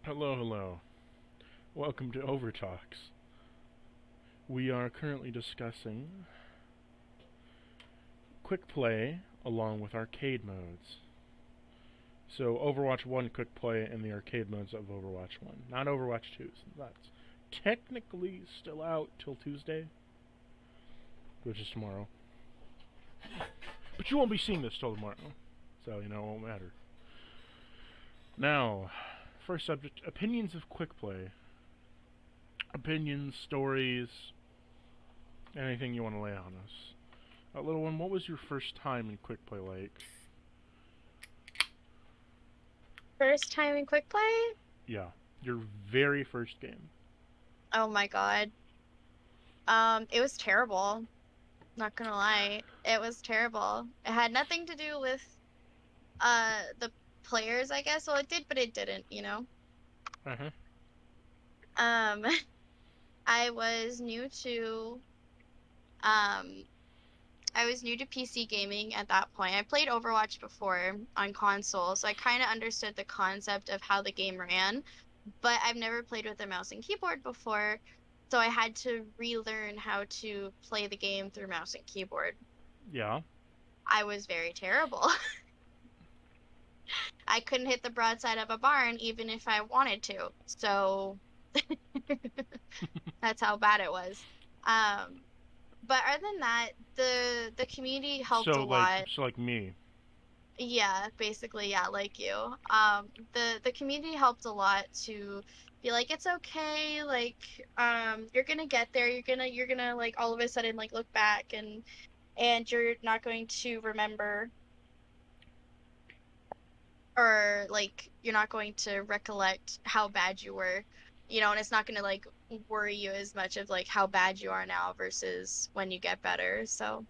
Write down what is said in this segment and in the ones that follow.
Hello, hello. Welcome to Overtalks. We are currently discussing Quickplay along with arcade modes. So Overwatch 1 Quickplay and the arcade modes of Overwatch 1. Not Overwatch 2. So that's technically still out till Tuesday, which is tomorrow. But you won't be seeing this till tomorrow, so it won't matter. Now, first subject, opinions of Quickplay. Opinions, stories, anything you want to lay on us. Little one, what was your first time in Quickplay like? First time in Quickplay? Yeah, your very first game. Oh my God. It was terrible. Not gonna lie. It was terrible. It had nothing to do with the players, I guess. Well, it did, but it didn't. Uh-huh. Um, I was new to um I was new to PC gaming at that point. I played Overwatch before on console, so I kind of understood the concept of how the game ran, but I've never played with a mouse and keyboard before, so I had to relearn how to play the game through mouse and keyboard. Yeah. I was very terrible. I couldn't hit the broadside of a barn even if I wanted to. So that's how bad it was. Um, but other than that, the community helped a So like, lot. so like me. Yeah, basically, yeah, like you. The community helped a lot to be like, it's okay, like, you're gonna get there, you're gonna like all of a sudden like look back and you're not going to remember or like you're not going to recollect how bad you were, and it's not gonna like worry you as much of like how bad you are now versus when you get better. So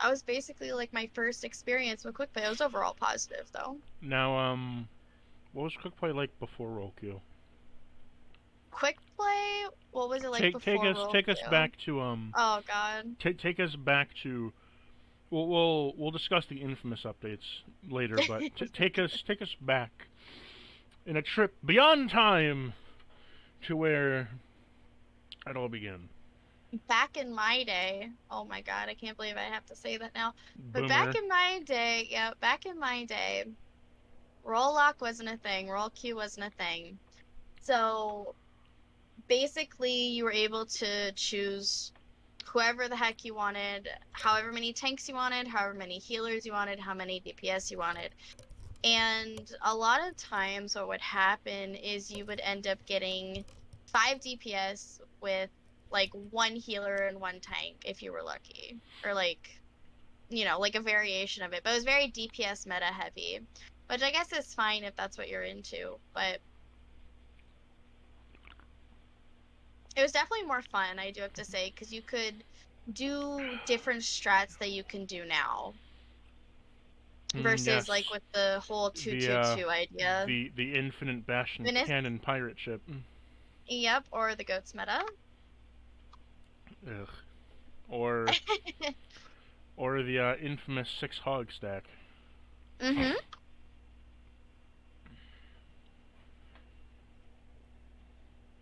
I was basically like my first experience with QuickPlay. It was overall positive though. Now, what was Quickplay like before roll queue? Quick play, what was it like Take before us roll take us queue? back to Oh God. take us back to. We'll discuss the infamous updates later, but take us back in a trip beyond time to where it all began. Back in my day, oh my God, I can't believe I have to say that now. But back Boomer. in my day, yeah, back in my day, roll lock wasn't a thing, roll queue wasn't a thing. So basically, you were able to choose whoever the heck you wanted, however many tanks you wanted, however many healers you wanted, how many DPS you wanted. And a lot of times, what would happen is you would end up getting 5 DPS with like one healer and one tank if you were lucky, or like a variation of it. But it was very DPS meta heavy, which I guess is fine if that's what you're into. But it was definitely more fun, I do have to say, because you could do different strats that you can do now versus like Yes, with the whole two the two two idea. the infinite Bastion Venice, cannon pirate ship. yep, or the goats meta. Ugh. Or the infamous 6 hog stack. Mm-hmm.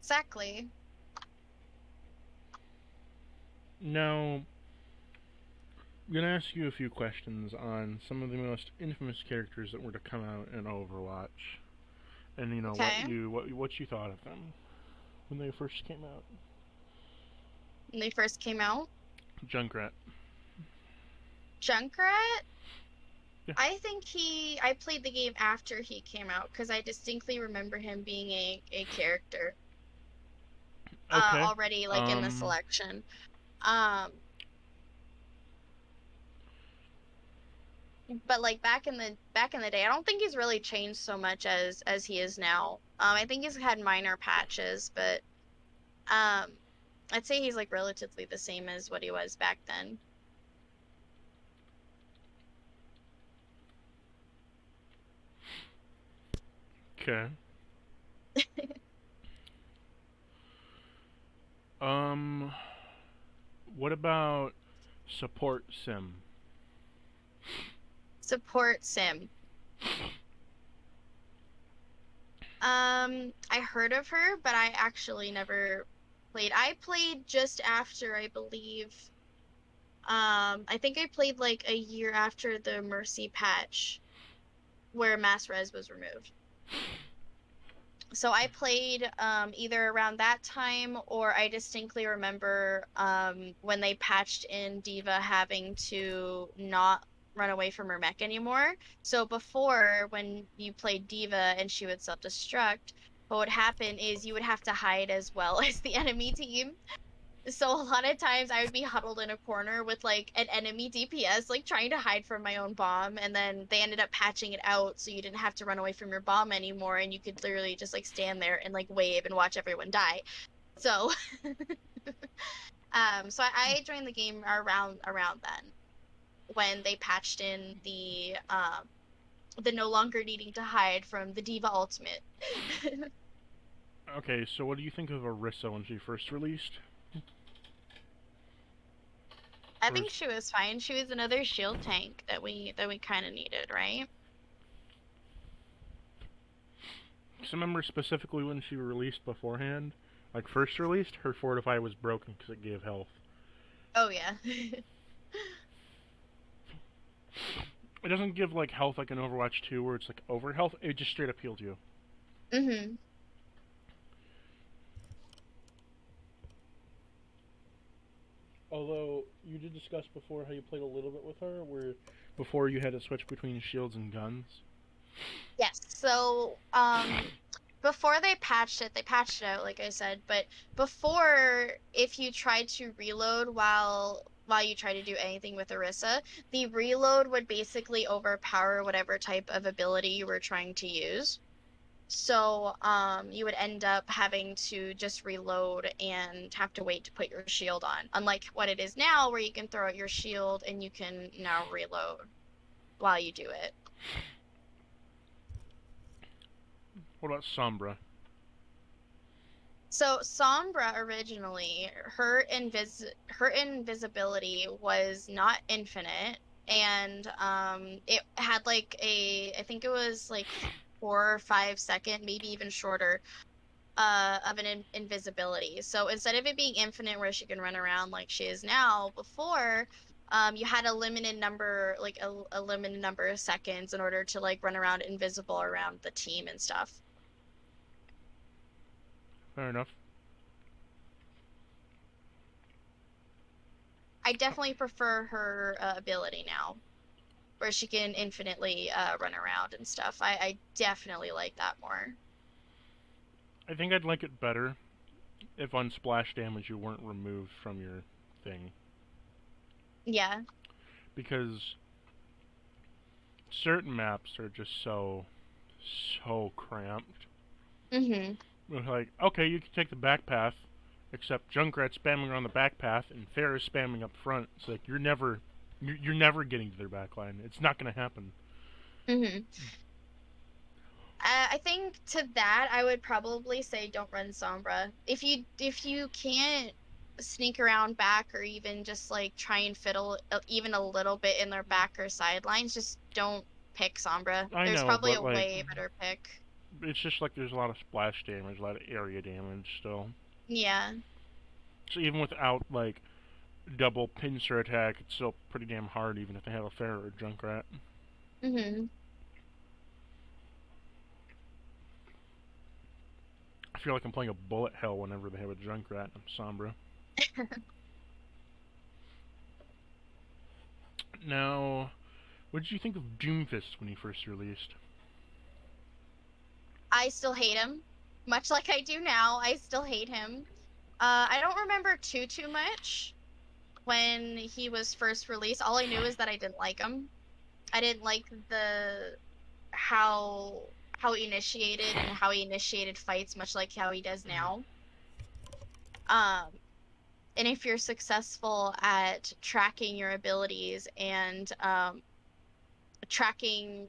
Exactly. Now, I'm gonna ask you a few questions on some of the most infamous characters that were to come out in Overwatch, and Okay. what you thought of them when they first came out. When they first came out. Junkrat. Junkrat, Yeah. I played the game after he came out because I distinctly remember him being a character Okay. already like in the Um. selection. Um, but like back in the day, I don't think he's really changed so much as he is now. I think he's had minor patches, but um, I'd say he's like relatively the same as what he was back then. Okay. Um. What about support sim? Support sim. I heard of her, but I actually never played. I played just after, I believe. I think I played like a year after the Mercy patch where Mass Res was removed. So I played either around that time, or I distinctly remember when they patched in Diva having to not run away from her mech anymore. So before, when you played Diva and she would self-destruct, what would happen is you would have to hide as well as the enemy team. So a lot of times I would be huddled in a corner with like an enemy DPS, like trying to hide from my own bomb, and then they ended up patching it out so you didn't have to run away from your bomb anymore, and you could literally just like stand there and like wave and watch everyone die. So, so I joined the game around then when they patched in the no longer needing to hide from the Diva Ultimate. Okay, so what do you think of Orisa when she first released? I Or think is, she was fine. She was another shield tank that we kind of needed, right? cause I remember specifically when she released beforehand, like first released, her Fortify was broken because it gave health. Oh yeah. It doesn't give like health like in Overwatch 2 where it's like over health, it just straight up heals you. hmm Although you did discuss before how you played a little bit with her, where before you had to switch between shields and guns. Yes. So, before they patched it out, like I said, but before, if you tried to reload while you try to do anything with Orisa, the reload would basically overpower whatever type of ability you were trying to use. So, you would end up having to just reload and have to wait to put your shield on. Unlike what it is now, where you can throw out your shield and you can now reload while you do it. What about Sombra? So Sombra originally, her invisibility was not infinite, and it had like I think it was like 4 or 5 second, maybe even shorter, of an invisibility. So instead of it being infinite where she can run around like she is now, before, you had a limited number, like a limited number of seconds in order to like run around invisible around the team and stuff. Fair enough. I definitely prefer her ability now, where she can infinitely run around and stuff. I definitely like that more. I think I'd like it better if on splash damage you weren't removed from your thing. Yeah. Because certain maps are just so cramped. hmm It's like, okay, you can take the back path, except Junkrat's spamming around the back path and Farrah's spamming up front. It's like you're never getting to their back line. It's not gonna happen. hmm I think to that I would probably say don't run Sombra. If you can't sneak around back or even just like try and fiddle even a little bit in their back or sidelines, just don't pick Sombra. I There's know, probably but a like way better pick. it's just like there's a lot of splash damage, a lot of area damage still. Yeah. So even without like double pincer attack, it's still pretty damn hard even if they have a Farrah or Junkrat. hmm I feel like I'm playing a bullet hell whenever they have a Junkrat and Sombra. Now, what did you think of Doomfist when he first released? I still hate him, much like I do now. I still hate him. I don't remember too much when he was first released. All I knew is that I didn't like him. I didn't like the how he initiated and how he initiated fights, much like how he does now. Um, and if you're successful at tracking your abilities and tracking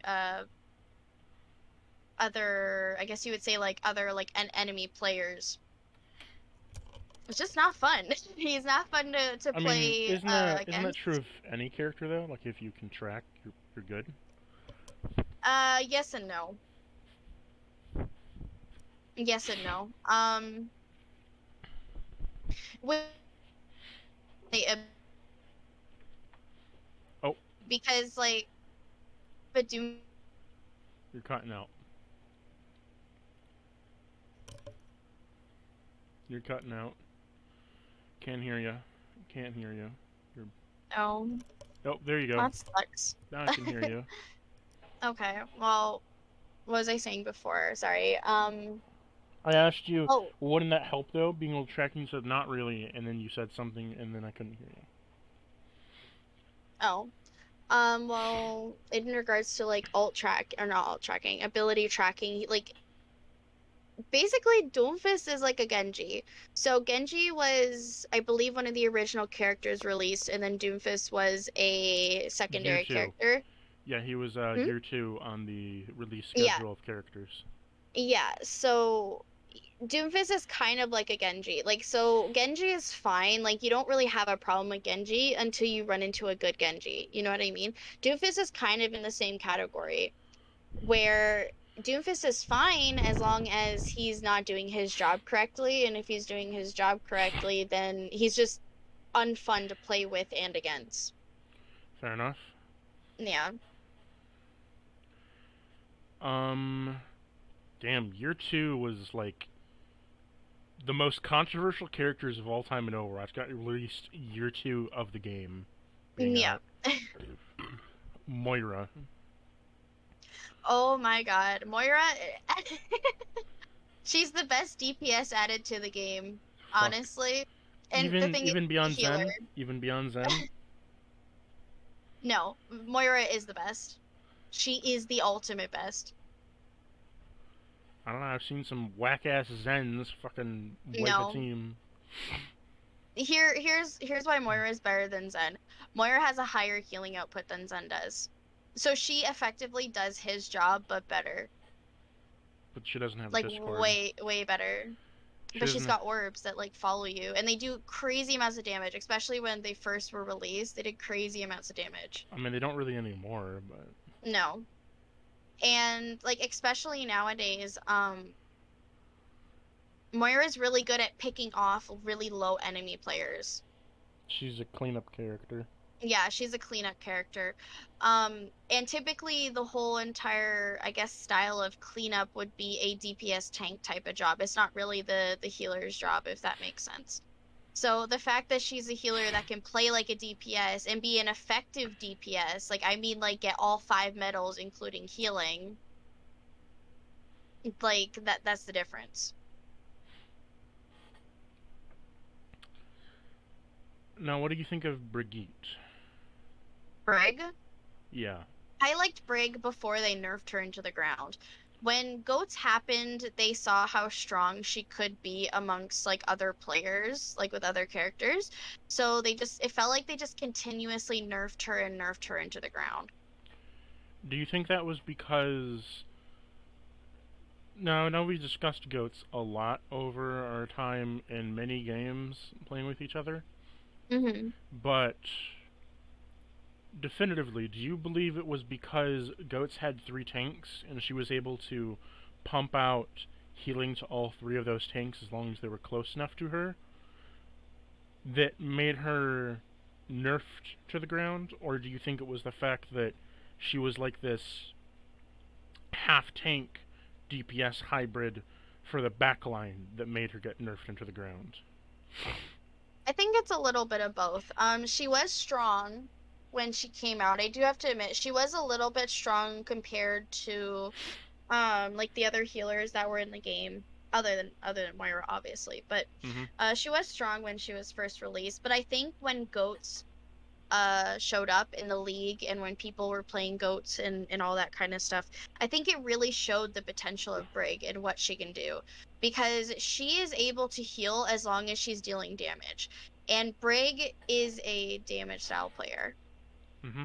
other, I guess you would say like other like an enemy players, it's just not fun. He's not fun to I mean, play isn't that true against. of any character though? Like if you can track, you're good. Yes and no. Yes and no. With Oh, because like, but Doom. you're cutting out. You're cutting out. Can't hear you. Can't hear you. You're. Oh, Oh, there you go. that sucks. Now I can hear you. Okay, well, what was I saying before? Sorry. I asked you, Oh, wouldn't that help though? Being able to track, and you said not really, and then you said something, and then I couldn't hear you. oh. Well, in regards to like alt track or not alt tracking, ability tracking, like basically Doomfist is like a Genji. So Genji was, I believe, one of the original characters released, and then Doomfist was a Year secondary two. character. Yeah, he was Hmm? year two on the release Yeah, schedule of characters. yeah. So Doomfist is kind of like a Genji. Like, so Genji is fine. Like, you don't really have a problem with Genji until you run into a good Genji. You know what I mean? Doomfist is kind of in the same category where Doomfist is fine as long as he's not doing his job correctly. And if he's doing his job correctly, then he's just unfun to play with and against. Fair enough. Yeah. Um, damn, year two was like the most controversial characters of all time in Overwatch got released year two of the game being Yeah. out. Moira. Oh my God. Moira, she's the best DPS added to the game, Fuck. honestly. And the Even thing is, even she's a beyond healer. Zen. Even beyond Zen. No, Moira is the best. She is the ultimate best. I don't know. I've seen some whack ass Zens fucking wipe a No. team. Here's why Moira is better than Zen. Moira has a higher healing output than Zen does. So she effectively does his job, but better. But she doesn't have a Like Discord. way better. She But she's doesn't. got orbs that like follow you, and they do crazy amounts of damage, especially when they first were released. They did crazy amounts of damage. I mean, they don't really anymore, but No. And like especially nowadays, Moira's really good at picking off really low enemy players. she's a cleanup character. Yeah, she's a cleanup character. And typically the whole entire, I guess, style of cleanup would be a DPS tank type of job. It's not really the healer's job, if that makes sense. So the fact that she's a healer that can play like a DPS and be an effective DPS, like I mean like get all five medals including healing, like that's the difference. Now, what do you think of Brigitte? Brig? Yeah. I liked Brig before they nerfed her into the ground. When GOATS happened, they saw how strong she could be amongst like other players, like with other characters. So it felt like they just continuously nerfed her into the ground. Do you think that was because no, we discussed goats a lot over our time in many games playing with each other, Hmm. but definitively, do you believe it was because goats had three tanks and she was able to pump out healing to all three of those tanks as long as they were close enough to her that made her nerfed to the ground, or do you think it was the fact that she was like this half tank DPS hybrid for the backline that made her get nerfed into the ground? I think it's a little bit of both. She was strong when she came out. I do have to admit, she was a little bit strong compared to like the other healers that were in the game, other than Moira, obviously. But Mm-hmm. she was strong when she was first released. But I think when Goats showed up in the league and when people were playing Goats and all that kind of stuff, I think it really showed the potential of Brig and what she can do because she is able to heal as long as she's dealing damage. And Brig is a damage style player. Mm-hmm.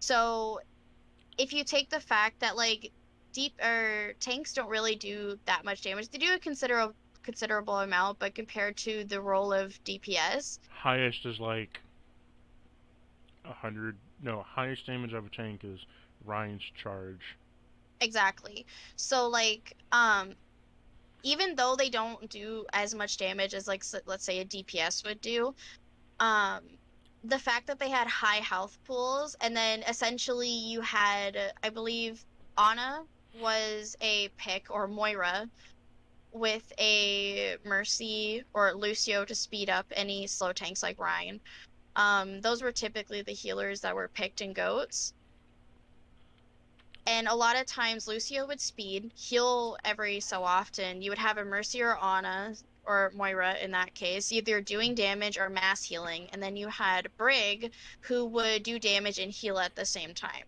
So if you take the fact that like deep or tanks don't really do that much damage, they do a considerable amount, but compared to the role of DPS, Highest is like 100. No, highest damage of a tank is Ryan's charge. Exactly. So like even though they don't do as much damage as like let's say a DPS would do, um the fact that they had high health pools and then essentially you had I believe Ana was a pick or Moira with a Mercy or Lucio to speed up any slow tanks like Ryan. Those were typically the healers that were picked in goats. And a lot of times Lucio would speed, heal every so often. You would have a Mercy or Ana, or Moira in that case, either doing damage or mass healing. And then you had Brig, who would do damage and heal at the same time.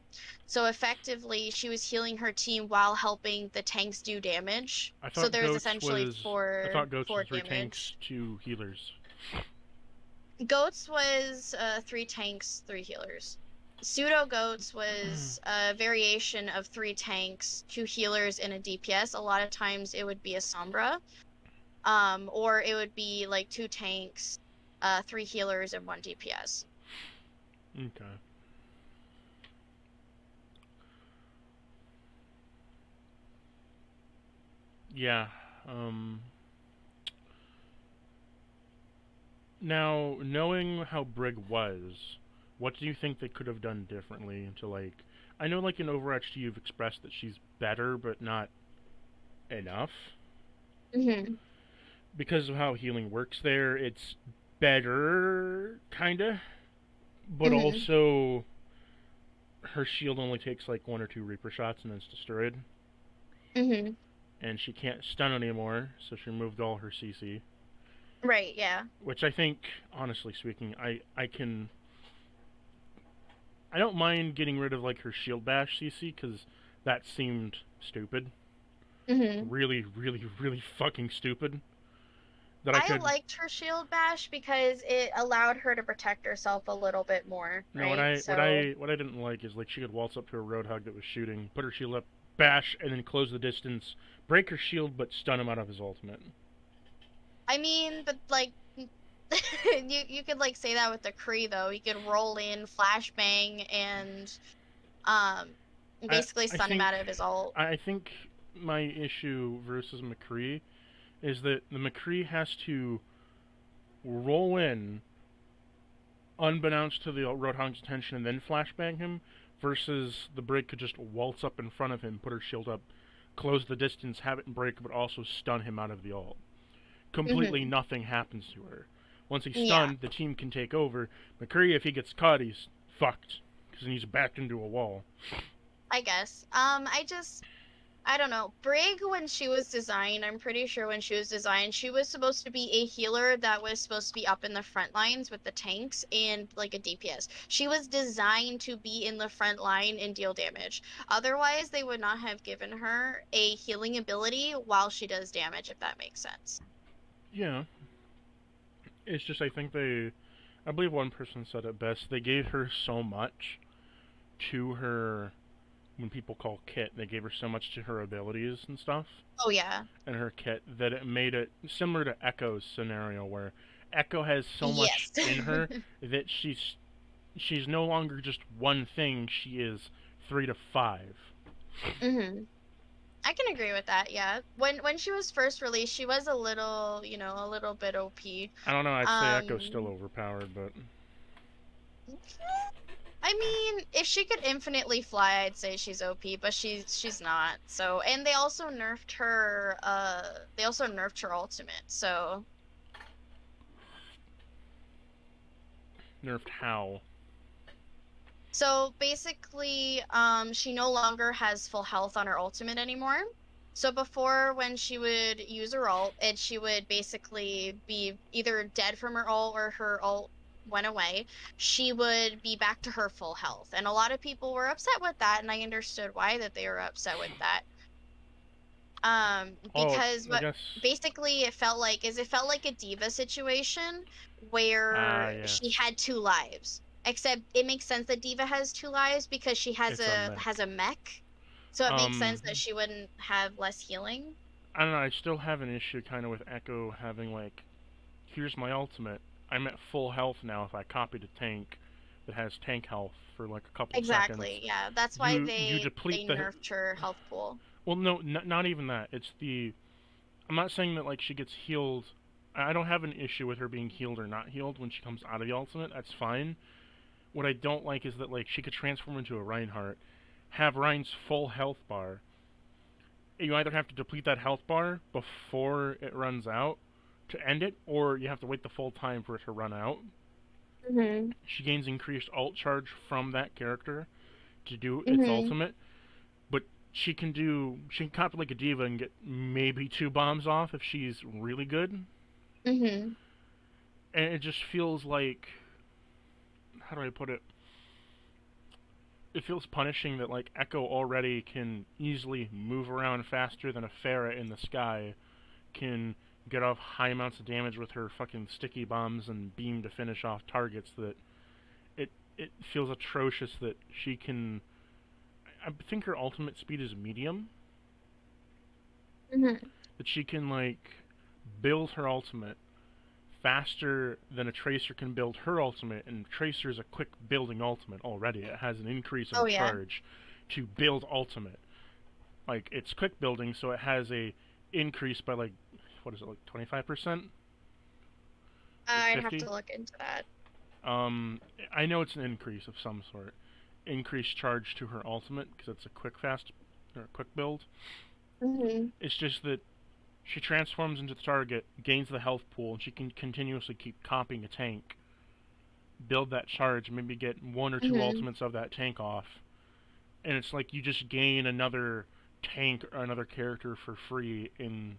So effectively, she was healing her team while helping the tanks do damage. I So thought there's goats essentially was I thought goats four was three tanks, damage. two healers. Goats was three tanks, three healers. Pseudo Goats was a variation of three tanks, two healers, and a DPS. A lot of times it would be a Sombra, or it would be like two tanks, three healers, and one DPS. Okay. Yeah. Um. Now, knowing how Brig was, what do you think they could have done differently to like? I know, like in Overwatch 2, you've expressed that she's better, but not enough. Mm-hmm. Because of how healing works there, it's better, kinda, but Mm-hmm. also her shield only takes like one or two Reaper shots and then it's destroyed, Mm-hmm. and she can't stun anymore, so she removed all her CC. Right, yeah. Which I think, honestly speaking, I don't mind getting rid of like her shield bash CC because that seemed stupid, Mm-hmm. really, really, really fucking stupid. That I I could, liked her shield bash because it allowed her to protect herself a little bit more, no, what right? I what So, I what I didn't like is like she could waltz up to a roadhog that was shooting, put her shield up, bash, and then close the distance, break her shield, but stun him out of his ultimate. I mean, but like you could like say that with the Kree though. You could roll in, flashbang, and um I basically I stun him think out of his ult. I think my issue versus McCree is that the McCree has to roll in unbeknownst to the Roadhog's attention and then flashbang him, versus the Brig could just waltz up in front of him, put her shield up, close the distance, have it break, but also stun him out of the ult. Completely Hmm. nothing happens to her. Once he's Yeah, stunned, the team can take over. McCree, if he gets caught, he's fucked because he's backed into a wall. I guess. I don't know. Brig, when she was designed, I'm pretty sure when she was designed, she was supposed to be a healer that was supposed to be up in the front lines with the tanks and like a DPS. She was designed to be in the front line and deal damage. Otherwise, they would not have given her a healing ability while she does damage, if that makes sense. Yeah, it's just I believe one person said it best. They gave her so much to her when people call kit. They gave her so much to her abilities and stuff Oh yeah. and her kit that it made it similar to Echo's scenario where Echo has so much Yes. in her that she's no longer just one thing. She is three to five. Hmm. I can agree with that, yeah. When she was first released, she was a little, a little bit OP. I don't know. I'd say Echo's still Um, overpowered, but I mean, if she could infinitely fly, I'd say she's OP, but she's not. So, and they also nerfed her ultimate. nerfed how? So basically, she no longer has full health on her ultimate anymore. So before, when she would use her ult, she would basically be either dead from her ult or her ult went away. She would be back to her full health, and a lot of people were upset with that, and I understood why that they were upset with that. Oh, Because I what guess. basically it felt like a diva situation Ah, where she yes. had two lives. Except it makes sense that Diva has two lives because she It's a has mech. a mech. So it makes Um, sense that she wouldn't have less healing. I don't know. I still have an issue kind of with Echo having like, here's my ultimate. I'm at full health now if I copy the tank, that has tank health for like a couple seconds. Exactly. Yeah, that's why You they deplete the nerfed her health pool. well, no, not even that. It's the I'm not saying that like she gets healed. I don't have an issue with her being healed or not healed when she comes out of the ultimate. That's fine. What I don't like is that like she could transform into a Reinhardt, have Rein's full health bar. You either have to deplete that health bar before it runs out to end it, or you have to wait the full time for it to run out. Mhm. She gains increased ult charge from that character to do its Mhm. ultimate, but she can copy like a diva and get maybe 2 bombs off if she's really good. Mhm. And it just feels like, how do I put it? It feels punishing that like Echo already can easily move around faster than a Pharah in the sky, can get off high amounts of damage with her fucking sticky bombs and beam to finish off targets. That it feels atrocious that she can. I think her ultimate speed is medium. Mhm. That she can like build her ultimate faster than a Tracer can build her ultimate, and Tracer is a quick building ultimate already. It has an increase of Oh a yeah. charge to build ultimate. Like it's quick building, so it has a increase by like what is it like 25%? Like I'd have 50? to look into that. I know it's an increase of some sort. Increased charge to her ultimate because it's a quick fast or quick build. Mhm. It's just that she transforms into the target, gains the health pool, and she can continuously keep copying a tank, build that charge, maybe get 1 or 2 Mhm. ultimates of that tank off, and it's like you just gain another tank or another character for free. In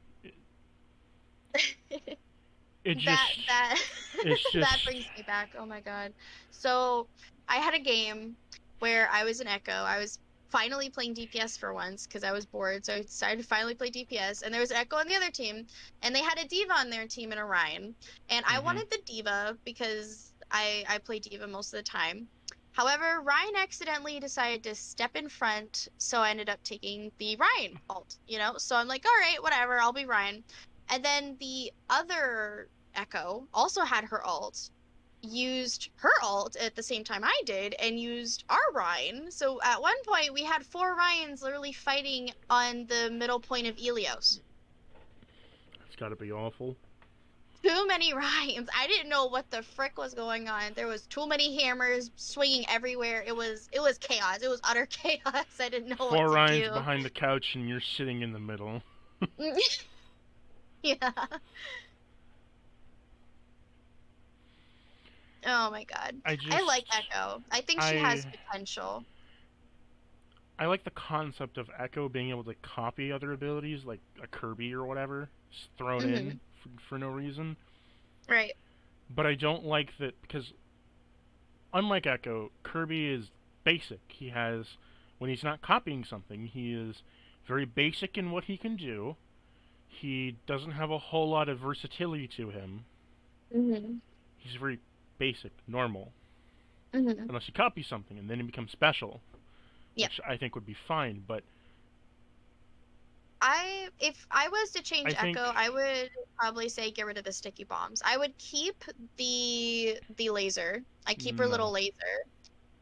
it That just that it's that just brings me back. Oh my God. So I had a game where I was an Echo. I was finally playing DPS for once because I was bored. So I decided to finally play DPS. And there was an Echo on the other team, and they had a Diva on their team and a Ryan. And I mhm. wanted the Diva because I play Diva most of the time. However, Ryan accidentally decided to step in front, so I ended up taking the Ryan ult, you know? So I'm like, all right, whatever, I'll be Ryan. And then the other Echo also had her ult, used her ult at the same time I did, and used our Ryan. So at one point, we had 4 Ryans literally fighting on the middle point of Ilios. It's got to be awful. Too many Ryans. I didn't know what the frick was going on. There was too many hammers swinging everywhere. It was chaos. It was utter chaos. I didn't know what Four to Ryans do. behind the couch, and you're sitting in the middle. Yeah. Oh my God. I I just like Echo. I think she has I potential. I like the concept of Echo being able to copy other abilities, like a Kirby or whatever, just thrown Hmm. in for no reason. Right. But I don't like that because, unlike Echo, Kirby is basic. He has, when he's not copying something, he is very basic in what he can do. He doesn't have a whole lot of versatility to him. Hmm. He's very basic, normal. Hmm. Unless he copies something and then he becomes special, Yeah. which I think would be fine. But If I was to change I Echo, think I would probably say get rid of the sticky bombs. I would keep the laser. I keep her little no. laser.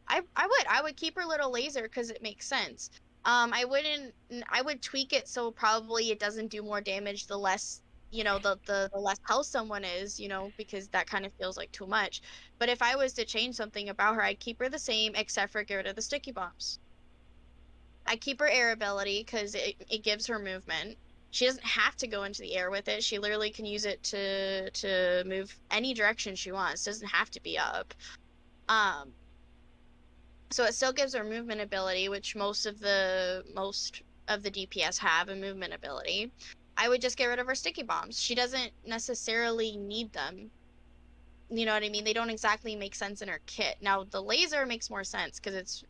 I would keep her little laser because it makes sense. I wouldn't. I would tweak it so probably it doesn't do more damage the less, the less health someone is, because that kind of feels like too much. But if I was to change something about her, I'd keep her the same except for get rid of the sticky bombs. I keep her air ability because it gives her movement. She doesn't have to go into the air with it. She literally can use it to move any direction she wants. Doesn't have to be up. Um, so it still gives her movement ability, which most of the DPS have a movement ability. I would just get rid of her sticky bombs. She doesn't necessarily need them. You know what I mean? They don't exactly make sense in her kit. Now the laser makes more sense because it's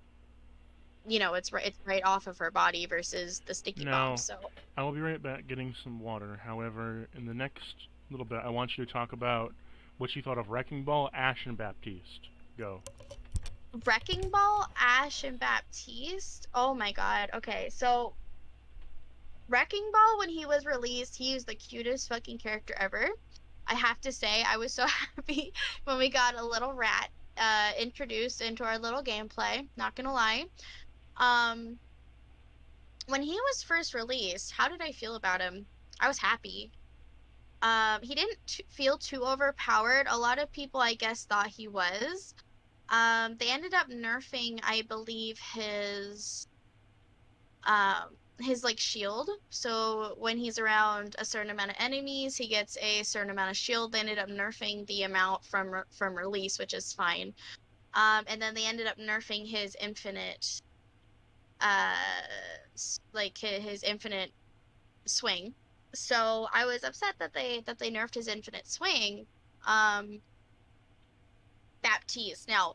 right off of her body versus the sticky bombs. Now, So I will be right back getting some water. However, in the next little bit, I want you to talk about what you thought of Wrecking Ball, Ash, and Baptiste. Go. Wrecking Ball, Ash, and Baptiste. Oh my God. Okay, so Wrecking Ball, when he was released, he was the cutest fucking character ever. I have to say, I was so happy when we got a little rat introduced into our little gameplay, not gonna lie. Um, when he was first released, how did I feel about him? I was happy. He didn't feel too overpowered. A lot of people, I guess, thought he was. They ended up nerfing, I believe, his like shield. So when he's around a certain amount of enemies, he gets a certain amount of shield. They ended up nerfing the amount from release, which is fine. And then they ended up nerfing his infinite, uh, like his infinite swing. So I was upset that they nerfed his infinite swing. Um, Baptiste. Now,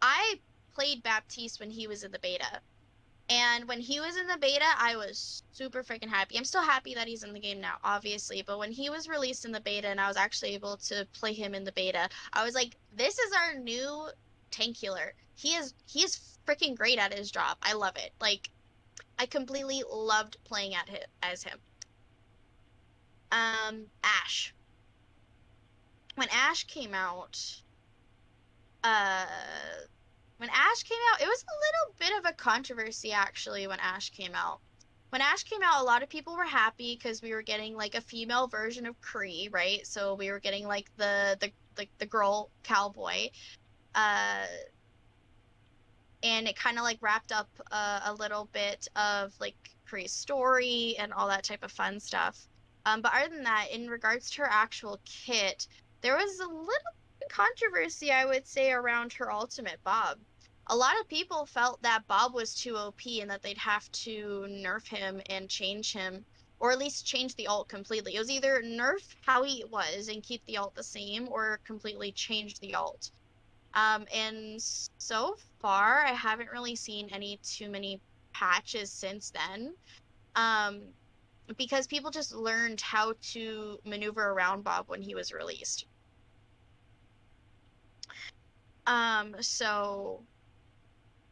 I played Baptiste when he was in the beta. And when he was in the beta, I was super freaking happy. I'm still happy that he's in the game now, obviously, but when he was released in the beta and I was actually able to play him in the beta, I was like, this is our new tank healer. He is freaking great at his job. I love it. Like I completely loved playing at him as him. Ash. When Ash came out, uh when Ash came out, it was a little bit of a controversy actually when Ash came out. When Ash came out, a lot of people were happy because we were getting like a female version of Kree, right? So we were getting like the girl cowboy. Uh and it kind of like wrapped up a little bit of like Kree's story and all that type of fun stuff. But other than that, in regards to her actual kit, there was a little controversy, I would say, around her ultimate Bob. A lot of people felt that Bob was too OP and that they'd have to nerf him and change him, or at least change the ult completely. It was either nerf how he was and keep the ult the same, or completely change the ult. And so far, I haven't really seen any too many patches since then. Um, because people just learned how to maneuver around Bob when he was released. So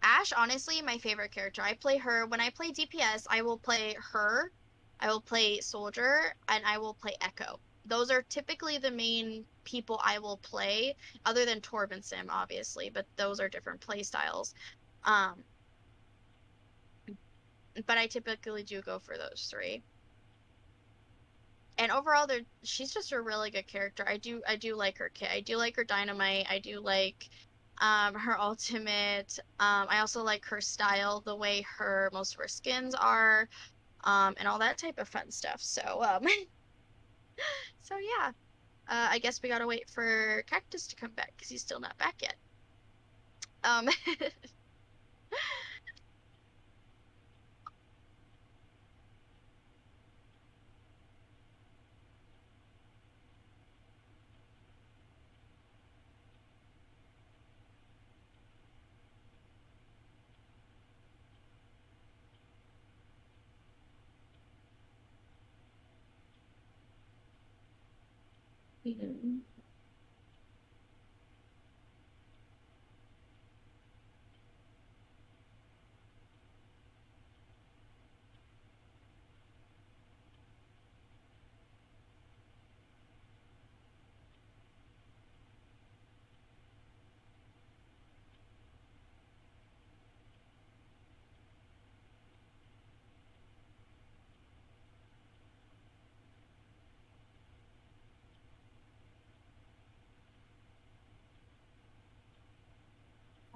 Ash, honestly, my favorite character. I play her when I play DPS, I will play her, I will play Soldier, and I will play Echo. Those are typically the main people I will play, other than Torb and Sim, obviously, but those are different play styles. Um, but I typically do go for those three. And overall, she's just a really good character. I do like her kit. I do like her dynamite. I do like her ultimate. I also like her style, the way most of her skins are, and all that type of fun stuff. So so yeah. I guess we gotta wait for Cactus to come back because he's still not back yet. Um, Mhm.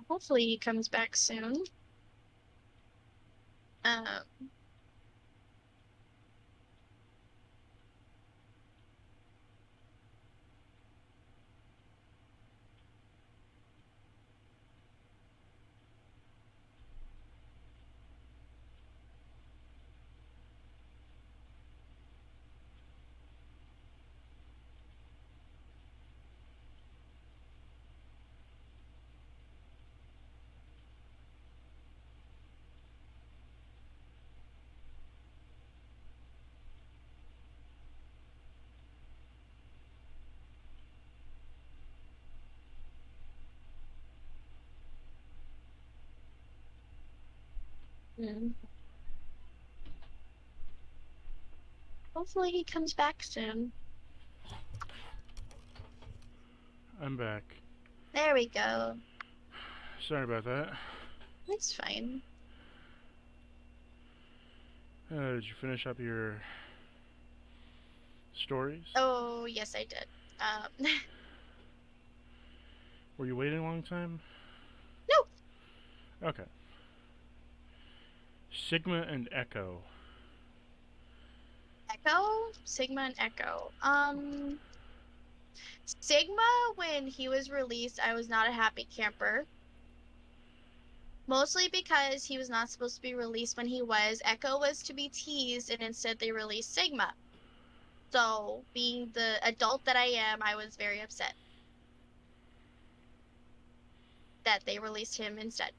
Hopefully he comes back soon. Um, mm, Hopefully he comes back soon. I'm back. There we go. Sorry about that. It's fine. Did you finish up your stories? Oh, yes, I did. Um, Were you waiting a long time? no, Okay. Sigma and Echo. Echo, Sigma, and Echo. Sigma, when he was released, I was not a happy camper. Mostly because he was not supposed to be released when he was. Echo was to be teased, and instead they released Sigma. So, being the adult that I am, I was very upset that they released him instead.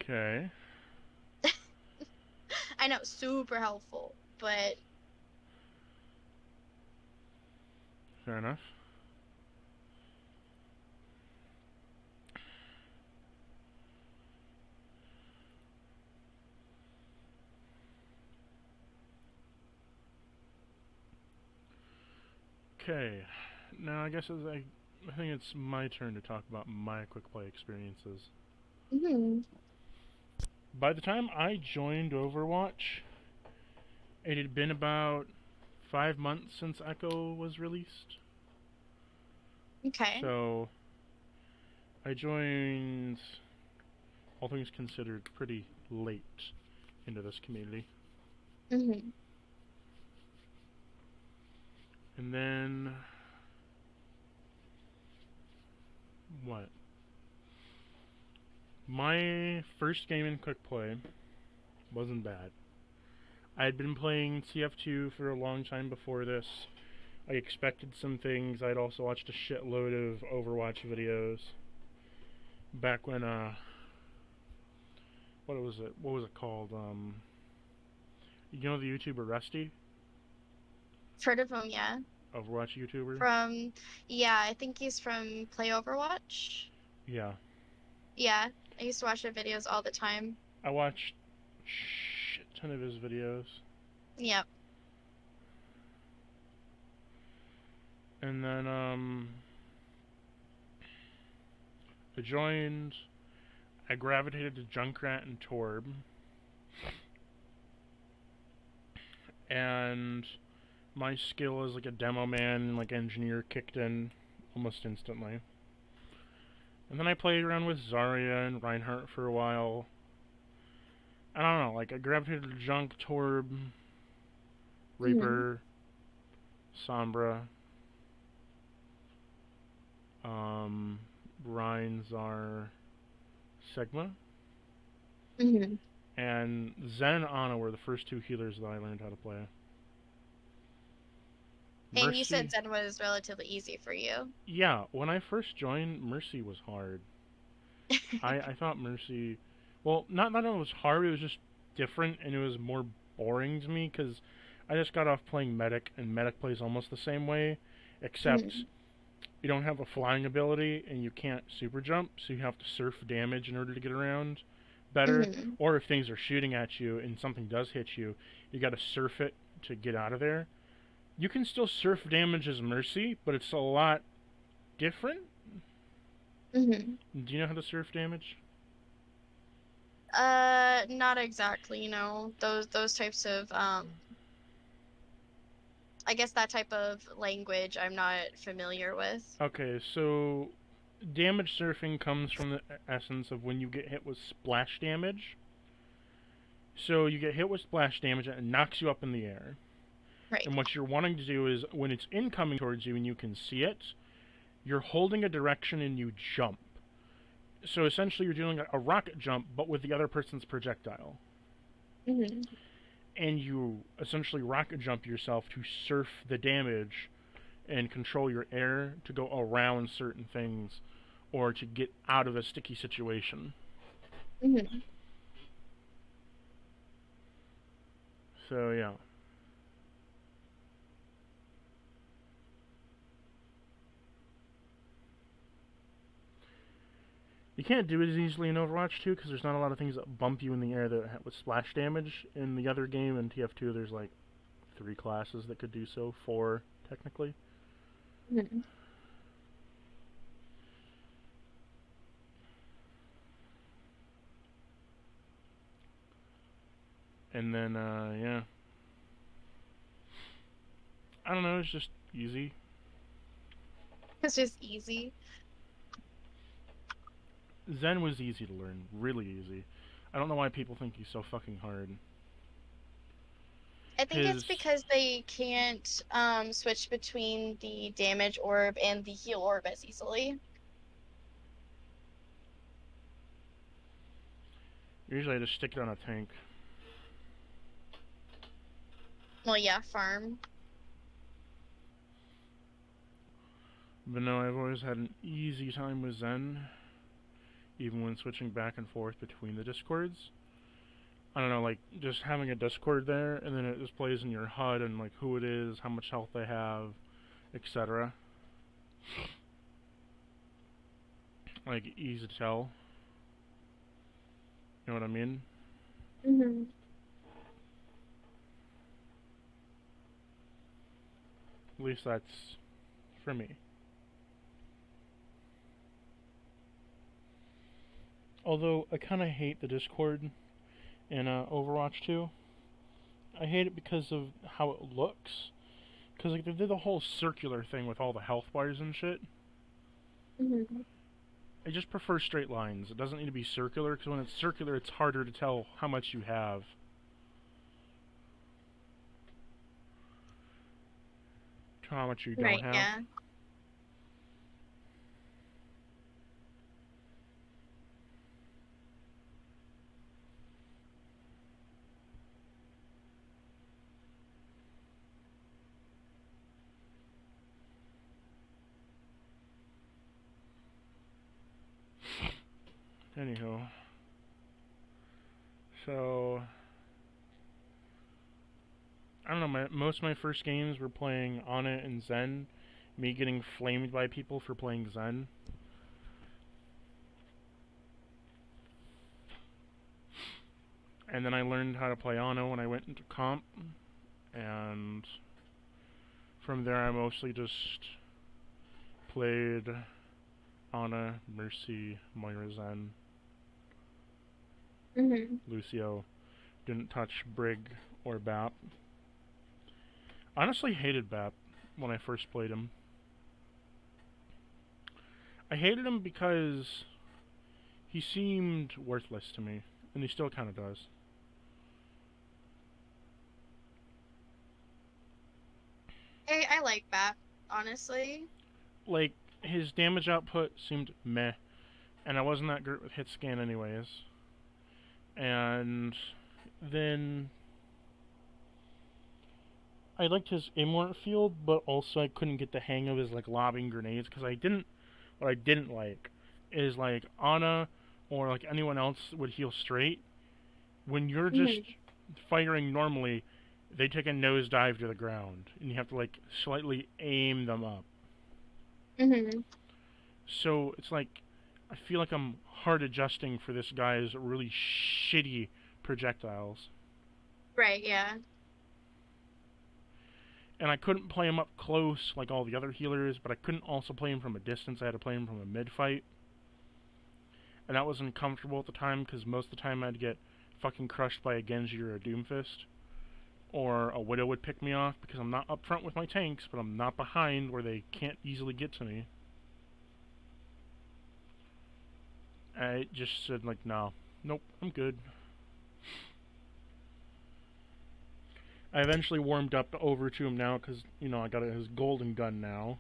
Okay. I know, super helpful, but Fair enough. Okay. Now I guess I think it's my turn to talk about my quick play experiences. mhm, By the time I joined Overwatch, it had been about 5 months since Echo was released. okay. So I joined, all things considered, pretty late into this community. Mhm. And then what? My first game in quick play wasn't bad. I had been playing TF2 for a long time before this. I expected some things. I'd also watched a shitload of Overwatch videos back when what was it? What was it called? You know the YouTuber Rusty, Heard of him, yeah. Overwatch YouTuber. From, yeah, I think he's from Play Overwatch. Yeah, Yeah, I used to watch their videos all the time. I watched a shit ton of his videos, Yep. and then I joined. I gravitated to Junkrat and Torb, and my skill as like a demo man, like engineer, kicked in almost instantly. And then I played around with Zarya and Reinhardt for a while. I don't know, like I gravitated to Junk, Torb, Mhm. Reaper, Sombra, um, Rein, Zar, Sigma, Mhm. and Zen and Ana were the first two healers that I learned how to play. And you said Mercy, Zen was relatively easy for you. yeah, when I first joined, Mercy was hard. I thought Mercy, well, not that it was hard, it was just different and it was more boring to me because I just got off playing Medic, and Medic plays almost the same way, except Mhm. you don't have a flying ability and you can't super jump, so you have to surf damage in order to get around better. Mhm. Or if things are shooting at you and something does hit you, you got to surf it to get out of there. You can still surf damage as Mercy, but it's a lot different. Mhm. Do you know how to surf damage? Not exactly, those types of I guess that type of language I'm not familiar with. Okay, so damage surfing comes from the essence of when you get hit with splash damage. So you get hit with splash damage and it knocks you up in the air. Right. And what you're wanting to do is when it's incoming towards you and you can see it, you're holding a direction and you jump. So essentially you're doing a rocket jump but with the other person's projectile. Mhm. And you essentially rocket jump yourself to surf the damage and control your air to go around certain things or to get out of a sticky situation. Mhm. So yeah. You can't do it as easily in Overwatch 2 because there's not a lot of things that bump you in the air that with splash damage. In the other game, in TF2, there's like 3 classes that could do so, 4 technically. Mhm. And then, yeah. I don't know, it's just easy. It's just easy. Zen was easy to learn, really easy. I don't know why people think he's so fucking hard. I think it's His because they can't switch between the damage orb and the heal orb as easily. usually I just stick it on a tank. Well, yeah, farm. But no, I've always had an easy time with Zen, even when switching back and forth between the discords. I don't know, like just having a discord there, and then it displays in your HUD and like who it is, how much health they have, etc. Like easy to tell. You know what I mean? Hmm. At least that's for me. Although I kind of hate the Discord in Overwatch 2. I hate it because of how it looks. Because like they did the whole circular thing with all the health bars and shit. Hmm. I just prefer straight lines. It doesn't need to be circular because when it's circular, it's harder to tell how much you have. To how much you don't Right, have. yeah. Anywho, so I don't know. Most of my first games were playing Ana and Zen. Me getting flamed by people for playing Zen. And then I learned how to play Ana when I went into comp. And from there, I mostly just played Ana, Mercy, Moira Zen, Hmm. Lucio. Didn't touch Brig or Bap. Honestly, hated Bap when I first played him. I hated him because he seemed worthless to me, and he still kind of does. I like that, honestly. Like, his damage output seemed meh, and I wasn't that great with hit scan anyways. And then I liked his immort field, but also I couldn't get the hang of his like lobbing grenades because I didn't. What I didn't like is like Ana or like anyone else would heal straight. When you're just Hmm. firing normally, they take a nosedive to the ground, and you have to like slightly aim them up. Hmm. So it's like I feel like I'm hard adjusting for this guy's really shitty projectiles. Right, yeah. And I couldn't play him up close like all the other healers, but I couldn't also play him from a distance. I had to play him from a mid fight. And that was uncomfortable at the time because most of the time I'd get fucking crushed by a Genji or a Doomfist. Or a Widow would pick me off because I'm not up front with my tanks, but I'm not behind where they can't easily get to me. I just said, like, no. Nope, I'm good. I eventually warmed up over to him now because, you know, I got his golden gun now.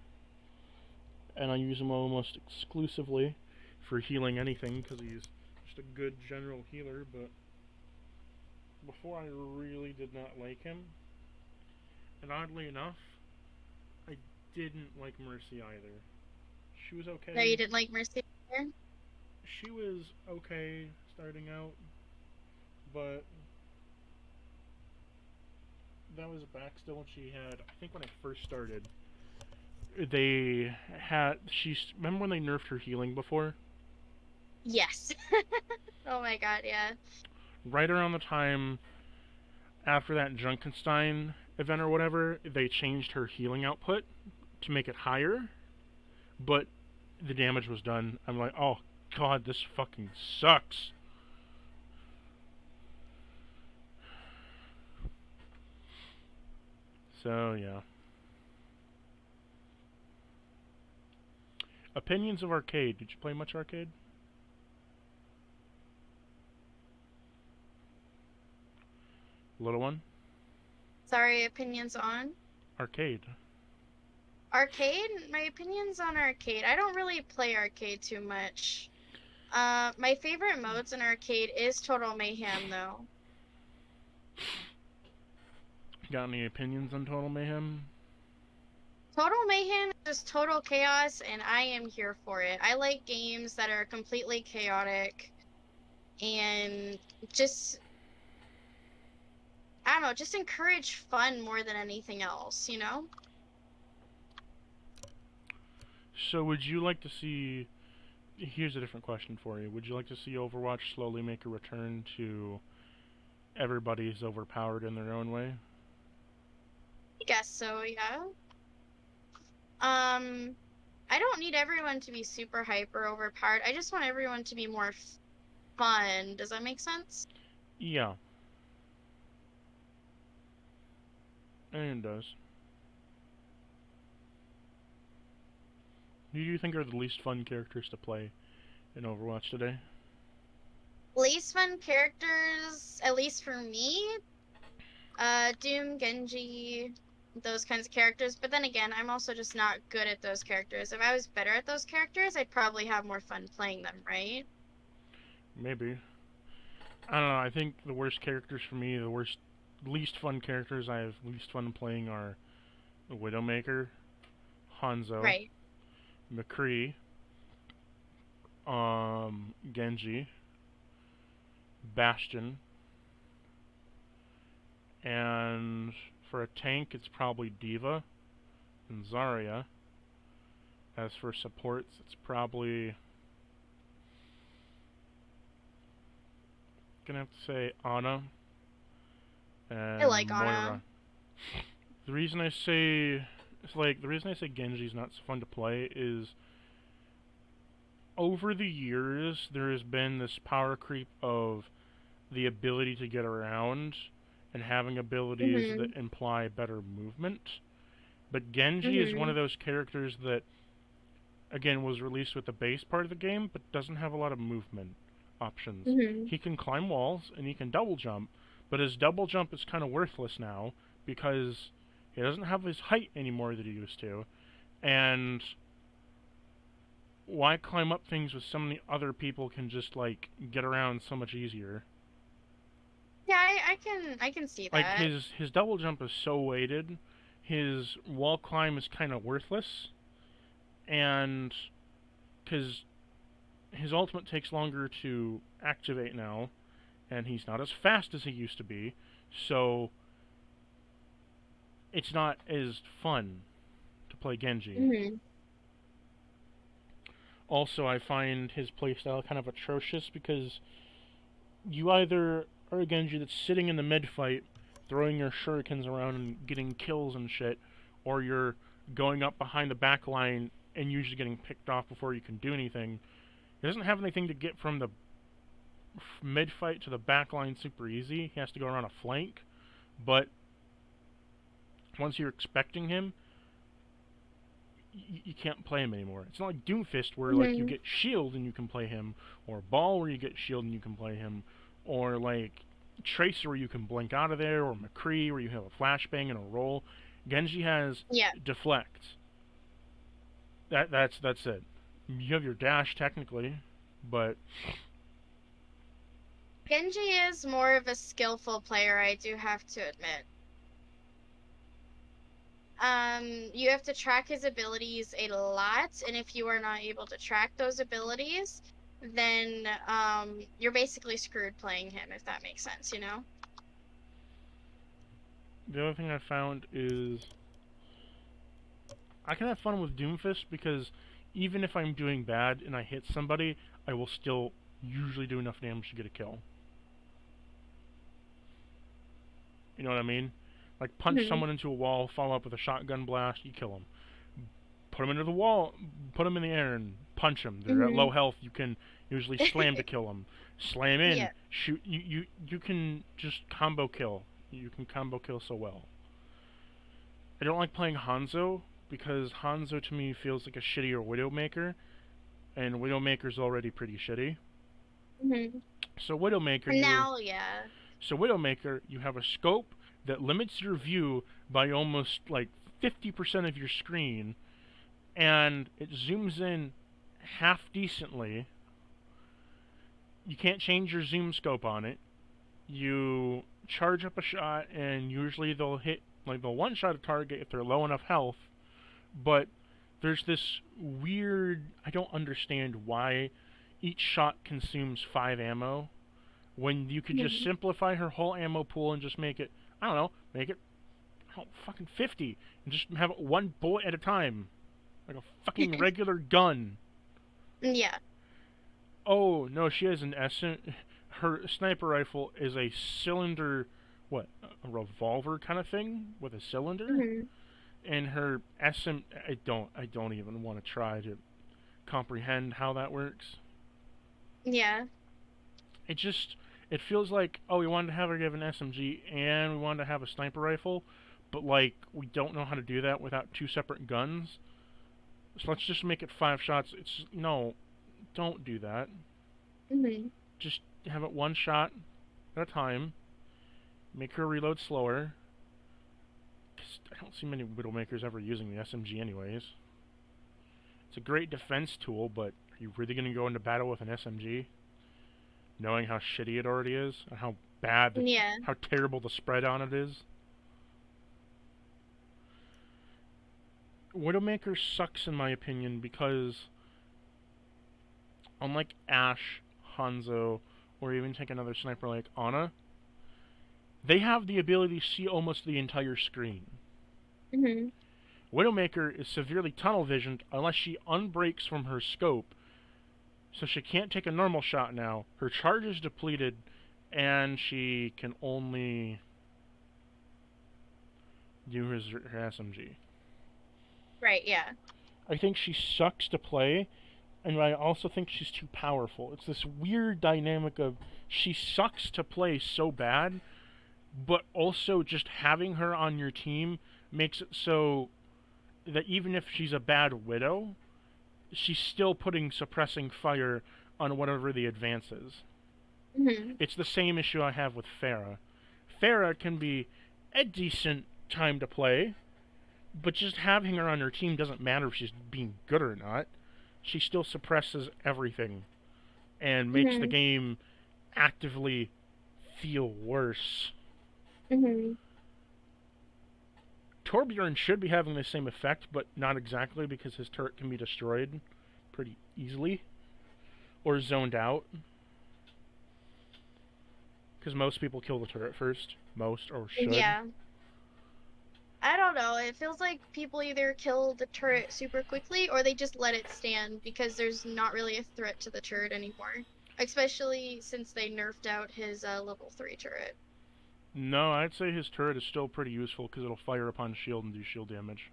And I use him almost exclusively for healing anything because he's just a good general healer. But before, I really did not like him. And oddly enough, I didn't like Mercy either. She was No, you okay. didn't like Mercy either? She was okay starting out, but that was back still when she had. I think when I first started, they had. Remember when they nerfed her healing before? Yes. Oh my God, yeah. Right around the time after that Junkenstein event or whatever, they changed her healing output to make it higher, but the damage was done. I'm like, oh god, this fucking sucks. So yeah. Opinions of arcade. Did you play much arcade? Little one? Sorry, opinions on? Arcade. Arcade? My opinions on arcade. I don't really play arcade too much. My favorite modes in arcade is Total Mayhem, though. Got any opinions on Total Mayhem? Total Mayhem is just total chaos, and I am here for it. I like games that are completely chaotic and just, I don't know, just encourage fun more than anything else, you know? So would you like to see... Here's a different question for you. Would you like to see Overwatch slowly make a return to everybody's overpowered in their own way? I guess so, yeah. I don't need everyone to be super hyper overpowered. I just want everyone to be more fun. Does that make sense? Yeah. And it does. Who do you think are the least fun characters to play in Overwatch today? Least fun characters, at least for me, Doom, Genji, those kinds of characters. But then again, I'm also just not good at those characters. If I was better at those characters, I'd probably have more fun playing them, right? Maybe. I don't know, I think the worst characters for me, least fun characters I have least fun playing are Widowmaker, Hanzo, Right. McCree, Genji, Bastion, and for a tank it's probably Diva and Zarya. As for supports, it's probably gonna have to say Ana I and like Ana. Moira. The reason I say Genji's not so fun to play is over the years there has been this power creep of the ability to get around and having abilities Mm-hmm. that imply better movement. But Genji is one Mm-hmm. of those characters that again was released with the base part of the game but doesn't have a lot of movement options. Mm-hmm. He can climb walls and he can double jump, but his double jump is kind of worthless now because he doesn't have his height anymore that he used to. And why climb up things with so many other people can just like get around so much easier? Yeah, I can see Like that. his double jump is so weighted, his wall climb is kind of worthless, and because his ultimate takes longer to activate now, and he's not as fast as he used to be, so it's not as fun to play Genji. Mm-hmm. Also, I find his playstyle kind of atrocious because you either are a Genji that's sitting in the mid fight, throwing your shurikens around and getting kills and shit, or you're going up behind the back line and usually getting picked off before you can do anything. He doesn't have anything to get from the mid fight to the back line super easy. He has to go around a flank, but once you're expecting him, you can't play him anymore. It's not like Doomfist where like you Mm-hmm. get shield and you can play him, or Ball where you get shield and you can play him, or like Tracer where you can blink out of there, or McCree where you have a flashbang and a roll. Genji has Yeah. deflect. That's it. You have your dash technically, but Genji is more of a skillful player, I do have to admit. You have to track his abilities a lot, and if you are not able to track those abilities, then you're basically screwed playing him, if that makes sense, you know? the other thing I found is I can have fun with Doomfist because even if I'm doing bad and I hit somebody, I will still usually do enough damage to get a kill. You know what I mean? Like punch Mm-hmm. someone into a wall, follow up with a shotgun blast, you kill them. put them into the wall, put them in the air, and punch them. They're at Mhm. low health. You can usually slam to kill them. Slam in, Yeah. shoot. You can just combo kill. You can combo kill so well. I don't like playing Hanzo because Hanzo to me feels like a shittier Widowmaker, and Widowmaker's already pretty shitty. Mhm. So Widowmaker, you Now, yeah. so Widowmaker, you have a scope that limits your view by almost like 50% of your screen, and it zooms in half decently. You can't change your zoom scope on it. You charge up a shot, and usually they'll hit, like they'll one shot a target if they're low enough health, but there's this weird, I don't understand why each shot consumes 5 ammo when you could just Mhm. simplify her whole ammo pool and just make it, I don't know, make it, I don't know, fucking 50 and just have it one bullet at a time like a fucking regular gun. Yeah. Oh no, she has an essence. Her sniper rifle is a cylinder, what, a revolver kind of thing with a cylinder, Mhm. and her SM. I don't even want to try to comprehend how that works. Yeah. It just, it feels like, oh, we wanted to have her give an SMG and we wanted to have a sniper rifle, but like we don't know how to do that without two separate guns. So let's just make it 5 shots. It's no, don't do that. Mhm. Just have it one shot at a time. Make her reload slower. 'Cause I don't see many Widowmakers ever using the SMG anyways. It's a great defense tool, but are you really going to go into battle with an SMG? Knowing how shitty it already is? And how bad, Yeah. how terrible the spread on it is? Widowmaker sucks in my opinion because unlike Ashe, Hanzo, or even take another sniper like Ana, they have the ability to see almost the entire screen. Mhm. Widowmaker is severely tunnel visioned unless she unbreaks from her scope, so she can't take a normal shot now. Her charge is depleted, and she can only do her SMG. Right, yeah. I think she sucks to play, and I also think she's too powerful. It's this weird dynamic of she sucks to play so bad, but also just having her on your team makes it so that even if she's a bad widow, she's still putting suppressing fire on whatever the advance is. Mhm. It's the same issue I have with Pharah. Pharah can be a decent time to play, but just having her on her team doesn't matter if she's being good or not. She still suppresses everything and makes the Mhm. game actively feel worse. Mhm. Torbjorn should be having the same effect, but not exactly because his turret can be destroyed pretty easily or zoned out. Because most people kill the turret first. Most, or should. Yeah. I don't know. It feels like people either kill the turret super quickly or they just let it stand because there's not really a threat to the turret anymore. Especially since they nerfed out his level 3 turret. No, I'd say his turret is still pretty useful because it'll fire upon shield and do shield damage.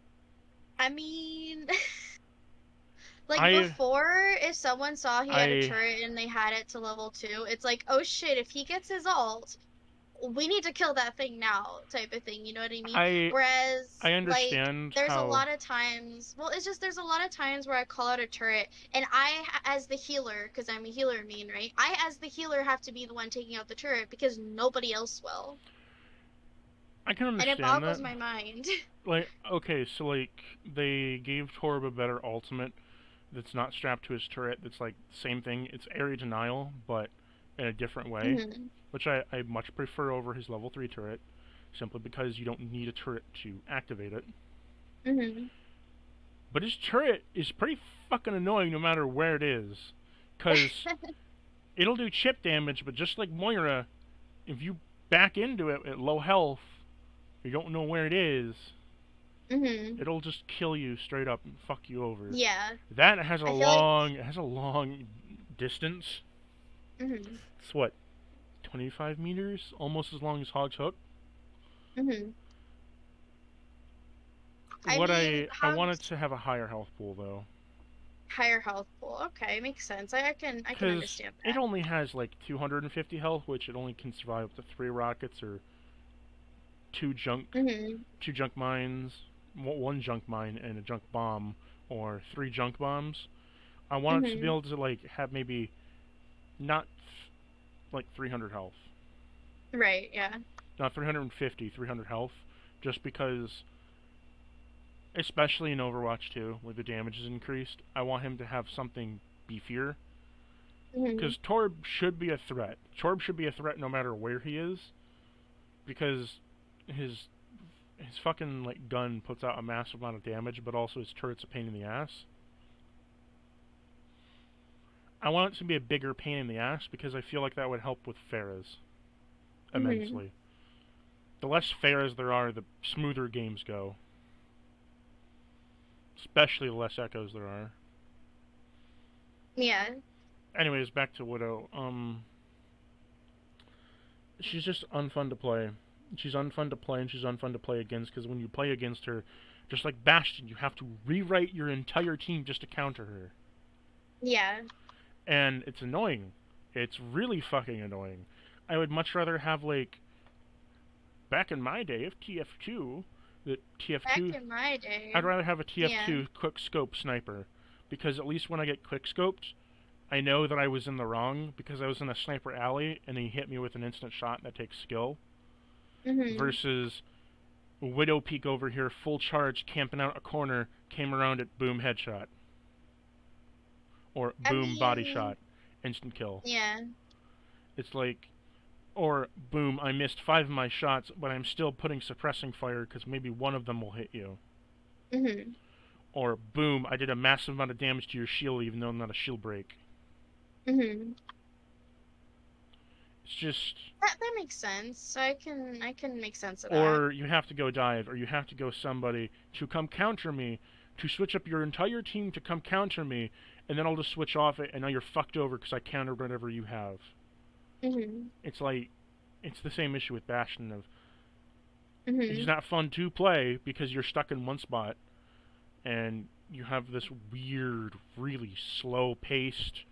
I mean, like I, before, if someone saw he had a I, turret and they had it to level 2, it's like, oh shit, if he gets his ult, we need to kill that thing now type of thing, you know what I mean? I, Whereas I like understand there's a how. lot of times, well, it's just there's a lot of times where I call out a turret and I as the healer, because I'm a healer main, right? I as the healer have to be the one taking out the turret because nobody else will. I can And it understand boggles that. my mind. Like, okay, so like they gave Torb a better ultimate that's not strapped to his turret. That's like same thing. It's area denial, but in a different way, Hmm. which I much prefer over his level 3 turret, simply because you don't need a turret to activate it. Hmm. But his turret is pretty fucking annoying no matter where it is, because it'll do chip damage, but just like Moira, if you back into it at low health, you don't know where it is, Hmm. it'll just kill you straight up and fuck you over. Yeah. That has a I feel like long distance. hmm. It's what, 25 meters, almost as long as Hog's Hook. Hmm. I mean, I how wanted to have a higher health pool though, higher health pool? Okay, makes sense. I can because understand it that. only has like 250 health, which it only can survive up to 3 rockets or two junk Mhm. two junk mines, one junk mine and a junk bomb, or 3 junk bombs. I wanted to be Mhm. able to like have maybe not like 300 health, Right, yeah. not 350, 300 health, just because, especially in Overwatch 2, where the damage is increased, I want him to have something beefier. Mhm. Because Torb should be a threat. Torb should be a threat no matter where he is, because his his fucking like gun puts out a massive amount of damage, but also his turret's a pain in the ass. I want it to be a bigger pain in the ass because I feel like that would help with Pharahs Mhm. immensely. The less Pharahs there are, the smoother games go. Especially the less echoes there are. Yeah. Anyways, back to Widow. She's just unfun to play. She's unfun to play, and she's unfun to play against, because when you play against her, just like Bastion, you have to rewrite your entire team just to counter her. Yeah. And it's annoying. It's really fucking annoying. I would much rather have, like, back in my day of TF2, the Back TF2, in my day. I'd rather have a Yeah. TF2 quick scope sniper, because at least when I get quick scoped, I know that I was in the wrong because I was in a sniper alley and he hit me with an instant shot that takes skill. Mhm. Versus Widow peek over here, full charge, camping out a corner, came around it, boom, headshot. Or I boom, body mean, shot, instant kill. yeah. It's like, or boom, I missed 5 of my shots, but I'm still putting suppressing fire because maybe one of them will hit you. Mhm. Or boom, I did a massive amount of damage to your shield even though I'm not a shield break. Mhm. It's just, That makes sense. I can make sense of that. or you have to go dive, or you have to go somebody to come counter me, to switch up your entire team to come counter me, and then I'll just switch off it, and now you're fucked over because I countered whatever you have. Mhm. It's like, it's the same issue with Bastion of, he's Mhm. not fun to play because you're stuck in one spot, and you have this weird, really slow-paced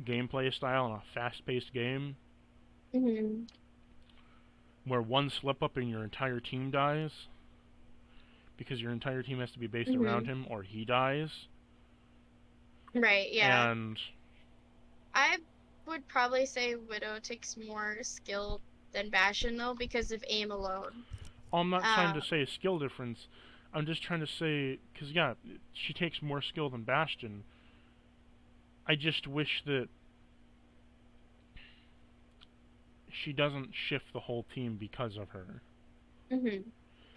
gameplay style in a fast-paced game, Mhm. where one slip-up and your entire team dies, because your entire team has to be based around Mhm. him, or he dies. Right, yeah. And I would probably say Widow takes more skill than Bastion though because of aim alone. I'm not trying to Um, say a skill difference. I'm just trying to say, because yeah, she takes more skill than Bastion. I just wish that she doesn't shift the whole team because of her. mhm.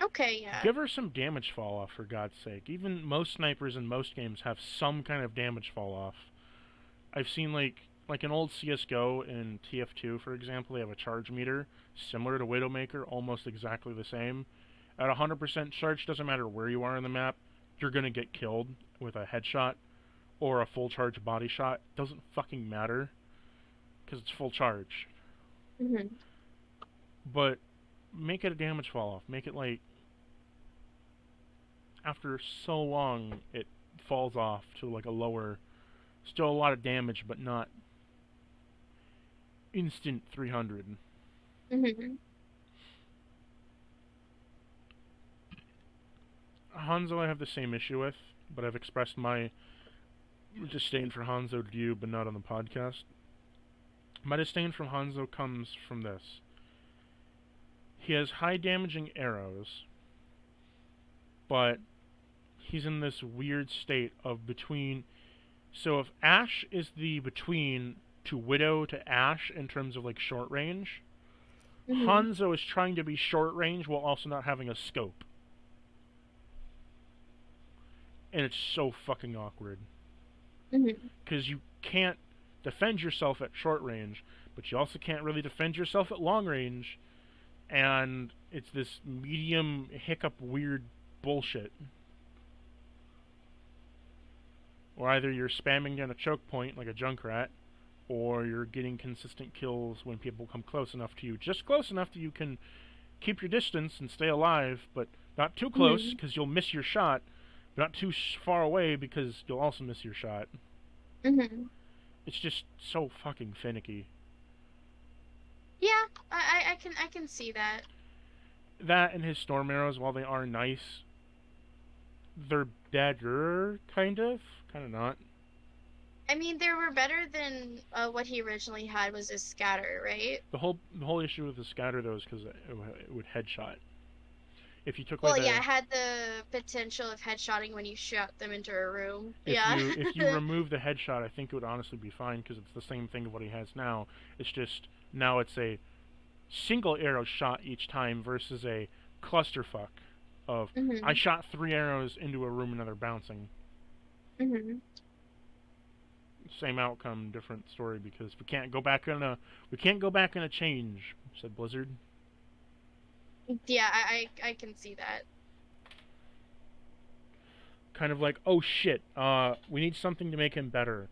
Okay, yeah. Give her some damage fall off, for God's sake. Even most snipers in most games have some kind of damage fall off. I've seen like an old CS:GO in TF2, for example. They have a charge meter similar to Widowmaker, almost exactly the same. At 100% charge, doesn't matter where you are in the map, you're gonna get killed with a headshot or a full charge body shot. Doesn't fucking matter because it's full charge. Mhm. But make it a damage fall off. Make it like after so long it falls off to like a lower, still a lot of damage, but not instant 300. Mhm. Hanzo I have the same issue with, but I've expressed my disdain for Hanzo to you, but not on the podcast. My disdain from Hanzo comes from this. He has high damaging arrows, but he's in this weird state of between. So if Ashe is the between to Widow to Ashe in terms of like short range, Mhm. Hanzo is trying to be short range while also not having a scope. And it's so fucking awkward. Mhm. Because you can't defend yourself at short range, but you also can't really defend yourself at long range. And it's this medium hiccup weird bullshit. Or either you're spamming down a choke point like a Junkrat, or you're getting consistent kills when people come close enough to you. Just close enough that you can keep your distance and stay alive, but Not too close, Mhm. because you'll miss your shot, but not too far away, because you'll also miss your shot. Mhm. It's just so fucking finicky. Yeah, I can see that. That and his storm arrows, while they are nice, they're dagger, kind of not. I mean, they were better than what he originally had was his scatter, right? The whole issue with the scatter though is because it would headshot. If you took away Well, yeah, the it had the potential of headshotting when you shot them into a room. if Yeah. you remove the headshot, I think it would honestly be fine because it's the same thing of what he has now. It's just now it's a single arrow shot each time versus a clusterfuck of I Mhm. shot 3 arrows into a room and now they're bouncing. Mhm. Same outcome, different story because we can't go back on a change, said Blizzard. Yeah, I can see that. Kind of like, oh shit, we need something to make him better.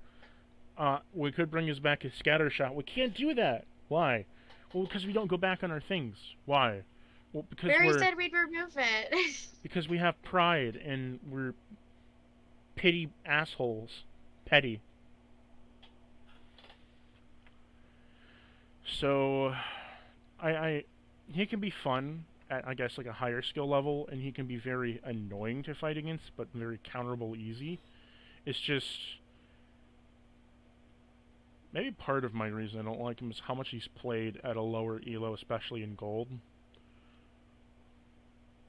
We could bring his back his scatter shot. We can't do that. Why? Well, because we don't go back on our things. Why? Well, Barry said we'd remove it. because we have pride and we're pity assholes. Petty. So, I he can be fun at I guess like a higher skill level, and he can be very annoying to fight against, but very counterable easy. It's just maybe part of my reason I don't like him is how much he's played at a lower elo, especially in gold.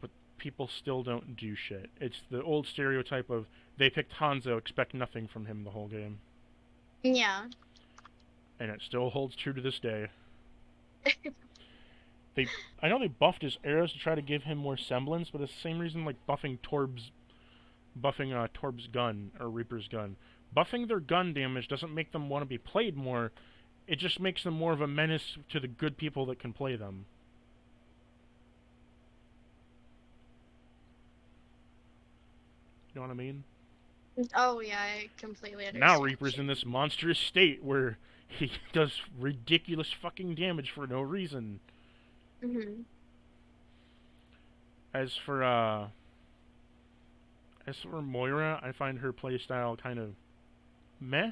But people still don't do shit. It's the old stereotype of they picked Hanzo, expect nothing from him the whole game, Yeah. and it still holds true to this day. They, I know they buffed his arrows to try to give him more semblance, but it's the same reason like buffing Torb's gun or Reaper's gun. Buffing their gun damage doesn't make them want to be played more. It just makes them more of a menace to the good people that can play them. You know what I mean? Oh yeah, I completely Now understand what Reaper's you in this mean. monstrous state where he does ridiculous fucking damage for no reason. Mhm. As for uh as for Moira, I find her playstyle kind of meh.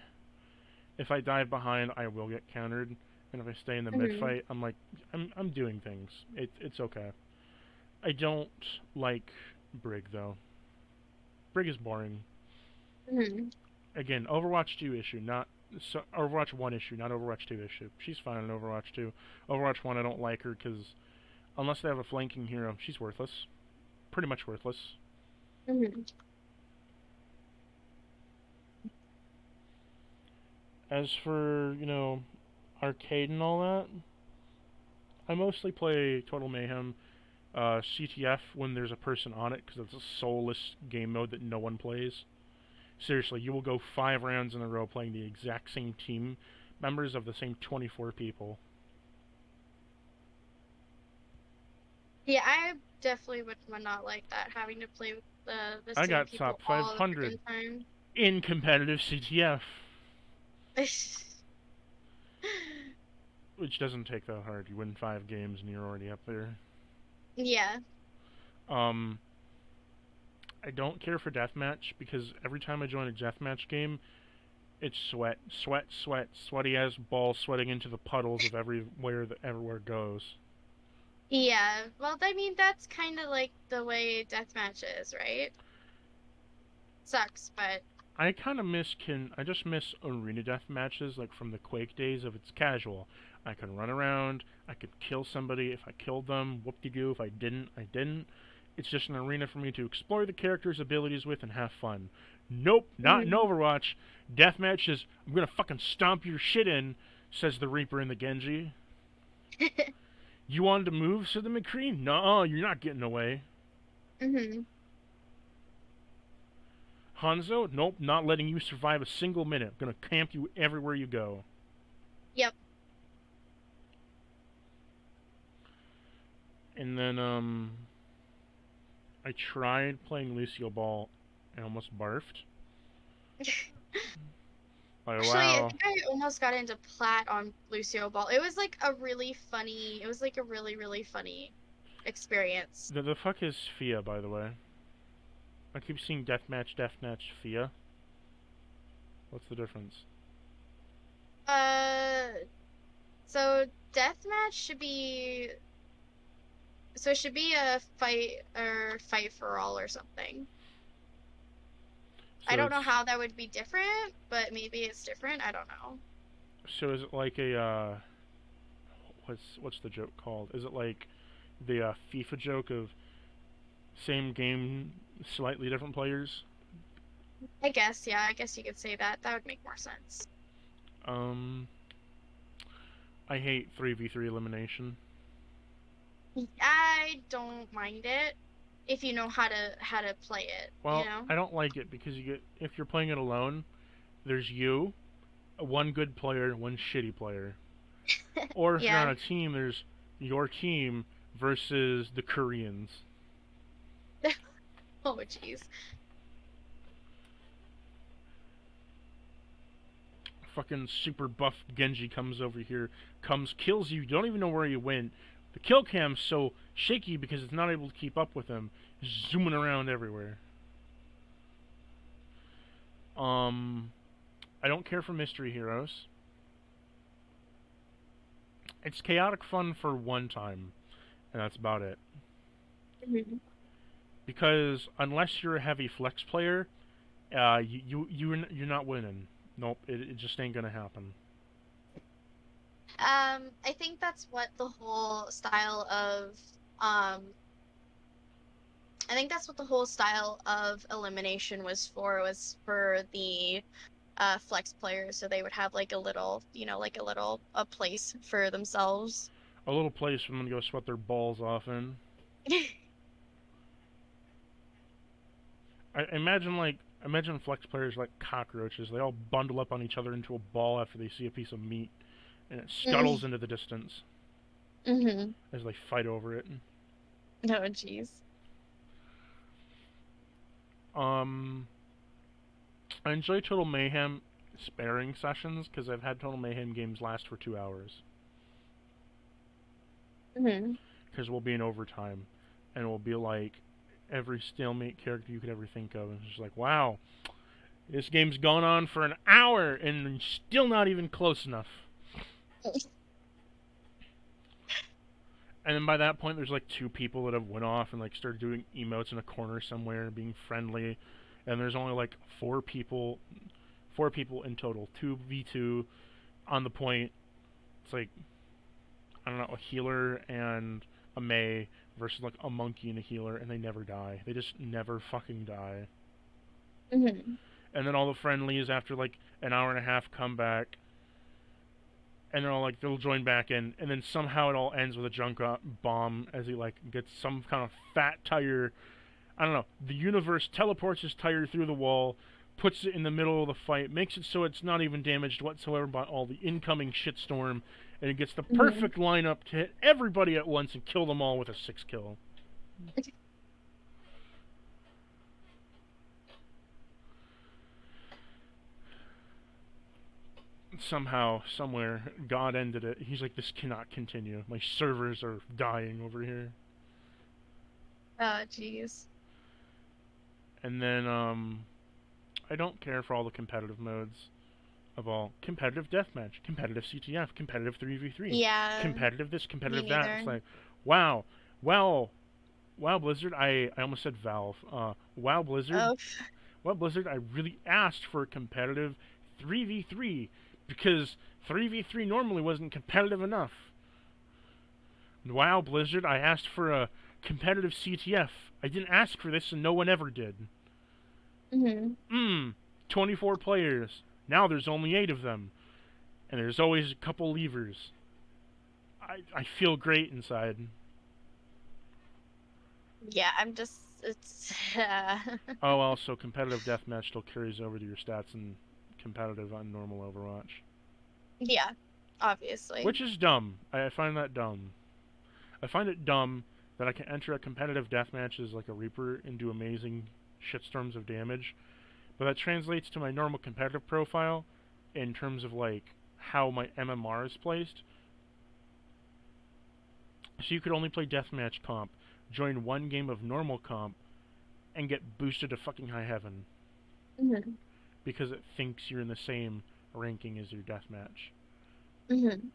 If I dive behind, I will get countered, and if I stay in the mid Mhm. fight, I'm like I'm doing things. It's okay. I don't like Brig though. Brig is boring. Mhm. Again, Overwatch 2 issue, not Overwatch 1 issue, not Overwatch 2 issue. She's fine in Overwatch 2. Overwatch 1, I don't like her because unless they have a flanking hero, she's worthless. Pretty much worthless. Mhm. As for, arcade and all that, I mostly play Total Mayhem, CTF when there's a person on it because it's a soulless game mode that no one plays. Seriously, you will go 5 rounds in a row playing the exact same team members of the same 24 people. Yeah, I definitely would not like that, having to play with the I same got people top all the 500 freaking time. in competitive CTF, which doesn't take that hard. You win 5 games and you're already up there. Yeah. Um, I don't care for deathmatch because every time I join a deathmatch game, it's sweat, sweat, sweat, sweaty as balls sweating into the puddles of everywhere that everywhere goes. Yeah. Well, I mean, that's kind of like the way deathmatch is, right? Sucks, but I just miss arena death matches like from the Quake days of it's casual. I could run around, I could kill somebody if I killed them, whoop de doo if I didn't, I didn't. It's just an arena for me to explore the character's abilities with and have fun. Nope, not in mhm. Overwatch. Deathmatch is I'm gonna fucking stomp your shit in, says the Reaper and the Genji. You wanted to move, said the McCree? No, you're not getting away. Mhm. Hanzo? Nope, not letting you survive a single minute. I'm gonna camp you everywhere you go. Yep. And then I tried playing Lucio Ball and almost barfed. Like Actually, I wow, think I almost got into plat on Lucio Ball. It was like a really funny. It was like a really, really funny. experience. The fuck is FIA, by the way? I keep seeing deathmatch, FIA. What's the difference? Uh, so deathmatch should be so it should be a fight for all or something. I So don't know it's how that would be different, but maybe it's different. I don't know. so is it like a what's the joke called? Is it like the FIFA joke of same game, slightly different players? I guess, yeah, I guess you could say that. That would make more sense. Um, I hate 3v3 elimination. I don't mind it if you know how to play it, you Well, know? I don't like it because you get if you're playing it alone, there's you, one good player, one shitty player. Or if you're on Yeah. a team, there's your team versus the Koreans. Oh, jeez. Fucking super buff Genji comes over here, kills you. You don't even know where he went. The kill cam's so shaky because it's not able to keep up with him. He's zooming around everywhere. Um, I don't care for mystery heroes. It's chaotic fun for one time, and that's about it. Mhm. Because unless you're a heavy flex player, you're not winning. Nope, it just ain't gonna happen. I think that's what the whole style of um I think that's what the whole style of elimination was for the flex players so they would have like a little, like a little a place for themselves. A little place for them to go sweat their balls off in. I imagine flex players like cockroaches. They all bundle up on each other into a ball after they see a piece of meat, and it scuttles into the distance Mm-hmm. as they fight over it. Oh, jeez. Um, I enjoy Total Mayhem sparing sessions because I've had Total Mayhem games last for 2 hours. Mm-hmm. Because we'll be in overtime, and we'll be like every stalemate character you could ever think of. And it's just like, wow, this game's gone on for an hour and still not even close enough. And then by that point, there's like two people that have went off and like started doing emotes in a corner somewhere, being friendly. And there's only like four people in total, 2v2 on the point. It's like I don't know, a healer and a Mei versus like a monkey and a healer, and they never die. They just never fucking die. Mm-hmm. And then all the friendlies after like an hour and a half come back, and they're all like they'll join back in, and then somehow it all ends with a junk bomb as he like gets some kind of fat tire. I don't know. The universe teleports his tire through the wall, puts it in the middle of the fight, makes it so it's not even damaged whatsoever by all the incoming shitstorm, and it gets the Mm-hmm. perfect lineup to hit everybody at once and kill them all with a 6 kill. Somehow, somewhere, God ended it. He's like, this cannot continue. My servers are dying over here. Oh, jeez. And then, I don't care for all the competitive modes of all competitive deathmatch, competitive CTF, competitive 3v3, Yeah, competitive this, me competitive that. It's neither. like, wow, wow, wow, Blizzard. I almost said Valve. Wow, Blizzard. Oh, Wow, Blizzard. I really asked for a competitive 3v3 because 3v3 normally wasn't competitive enough. Wow, Blizzard. I asked for a competitive CTF. I didn't ask for this, and no one ever did. mm-hmm. 24 players. Now there's only 8 of them. And there's always a couple levers. I feel great inside. Yeah, I'm just it's Oh, also, competitive deathmatch still carries over to your stats in competitive on normal Overwatch. yeah, obviously. Which is dumb. I find that dumb. I find it dumb that I can enter a competitive deathmatch as like a Reaper and do amazing shitstorms of damage, but that translates to my normal competitive profile in terms of like how my MMR is placed. So you could only play deathmatch comp, join one game of normal comp, and get boosted to fucking high heaven Hmm. because it thinks you're in the same ranking as your deathmatch. Hmm.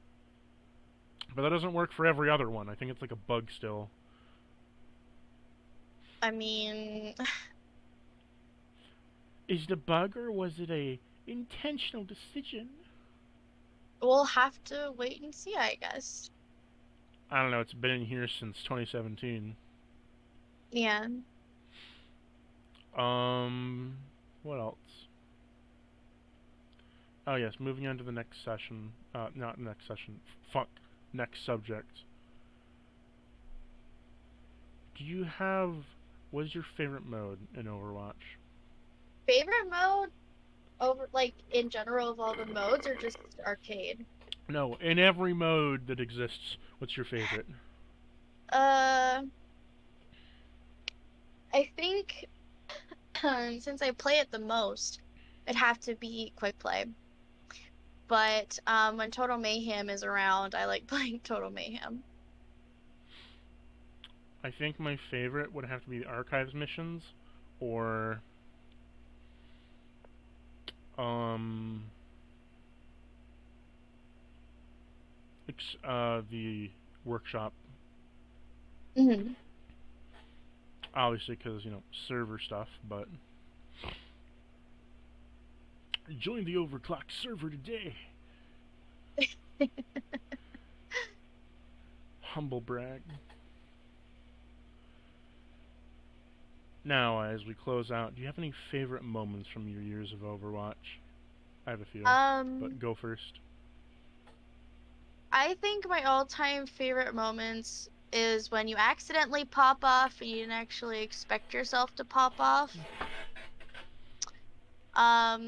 But that doesn't work for every other one. I think it's like a bug still. I mean, Is it a bug or was it a intentional decision? we'll have to wait and see, I guess. I don't know. It's been in here since 2017. Yeah. Um, what else? Oh yes, moving on to the next session. Not next session. Fuck. Next subject. Do you have? What is your favorite mode in Overwatch? Favorite mode over like in general of all the modes or just arcade? No, in every mode that exists, what's your favorite? Uh, I think since I play it the most, it'd have to be Quickplay. But when Total Mayhem is around, I like playing Total Mayhem. I think my favorite would have to be the archives missions, or um, the workshop. Hmm. Obviously, because server stuff. But join the overclocked server today. Humble brag. Now, as we close out, do you have any favorite moments from your years of Overwatch? I have a few, but Um, go first. I think my all-time favorite moments is when you accidentally pop off and you didn't actually expect yourself to pop off.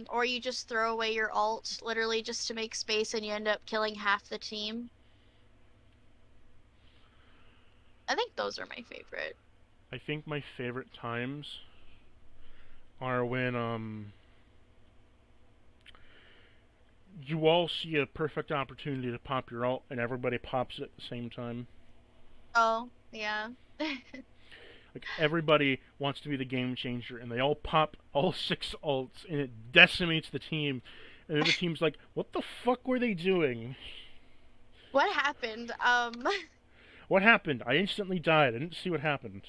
Or you just throw away your ult literally just to make space and you end up killing half the team. I think those are my favorite. I think my favorite times are when you all see a perfect opportunity to pop your ult and everybody pops it at the same time. Oh, yeah. Like everybody wants to be the game changer and they all pop all six ults and it decimates the team. And the other team's like, what the fuck were they doing? What happened? What happened? I instantly died. I didn't see what happened.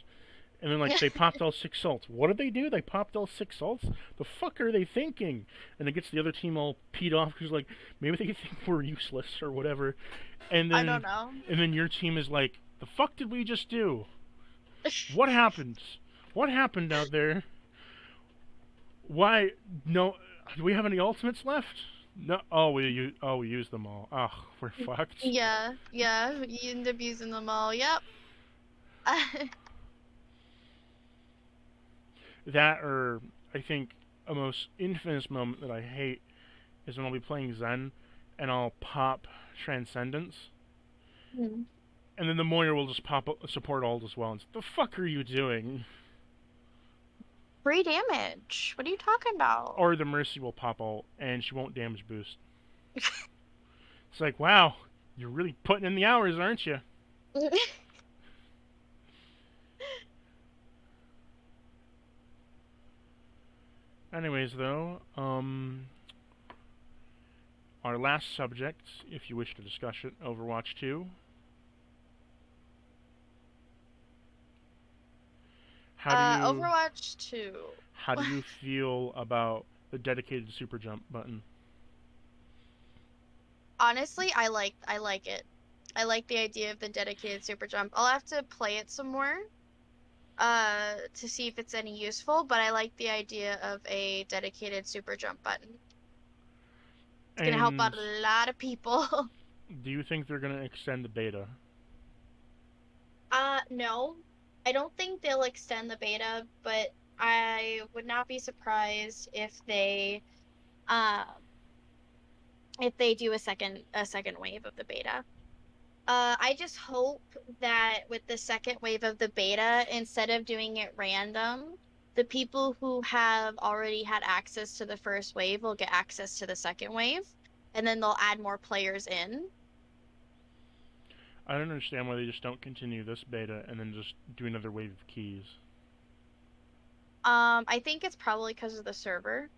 And then like they popped all six ults. What did they do? They popped all six ults? The fuck are they thinking? And it gets the other team all peed off because like maybe they think we're useless or whatever. And I don't then know. and then your team is like, the fuck did we just do? What happened? What happened out there? Why no? Do we have any ultimates left? No. We used them all. Oh, we're fucked. Yeah, yeah, you end up using them all. Yep. That or I think a most infamous moment that I hate is when I'll be playing Zen and I'll pop Transcendence, Hmm. and then the Moira will just pop up support ult as well. And it's, the fuck are you doing? Free damage. What are you talking about? Or the Mercy will pop ult and she won't damage boost. It's like, wow, you're really putting in the hours, aren't you? Anyways, though, our last subject, if you wish to discuss it, Overwatch 2. How do you Overwatch 2. how do you feel about the dedicated super jump button? Honestly, I like it. I like the idea of the dedicated super jump. I'll have to play it some more to see if it's any useful, but I like the idea of a dedicated super jump button. It's gonna help And out a lot of people. do you think they're gonna extend the beta? No. I don't think they'll extend the beta, but I would not be surprised um if they do a second wave of the beta. I just hope that with the second wave of the beta, instead of doing it random, the people who have already had access to the first wave will get access to the second wave, and then they'll add more players in. I don't understand why they just don't continue this beta and then just do another wave of keys. I think it's probably because of the server.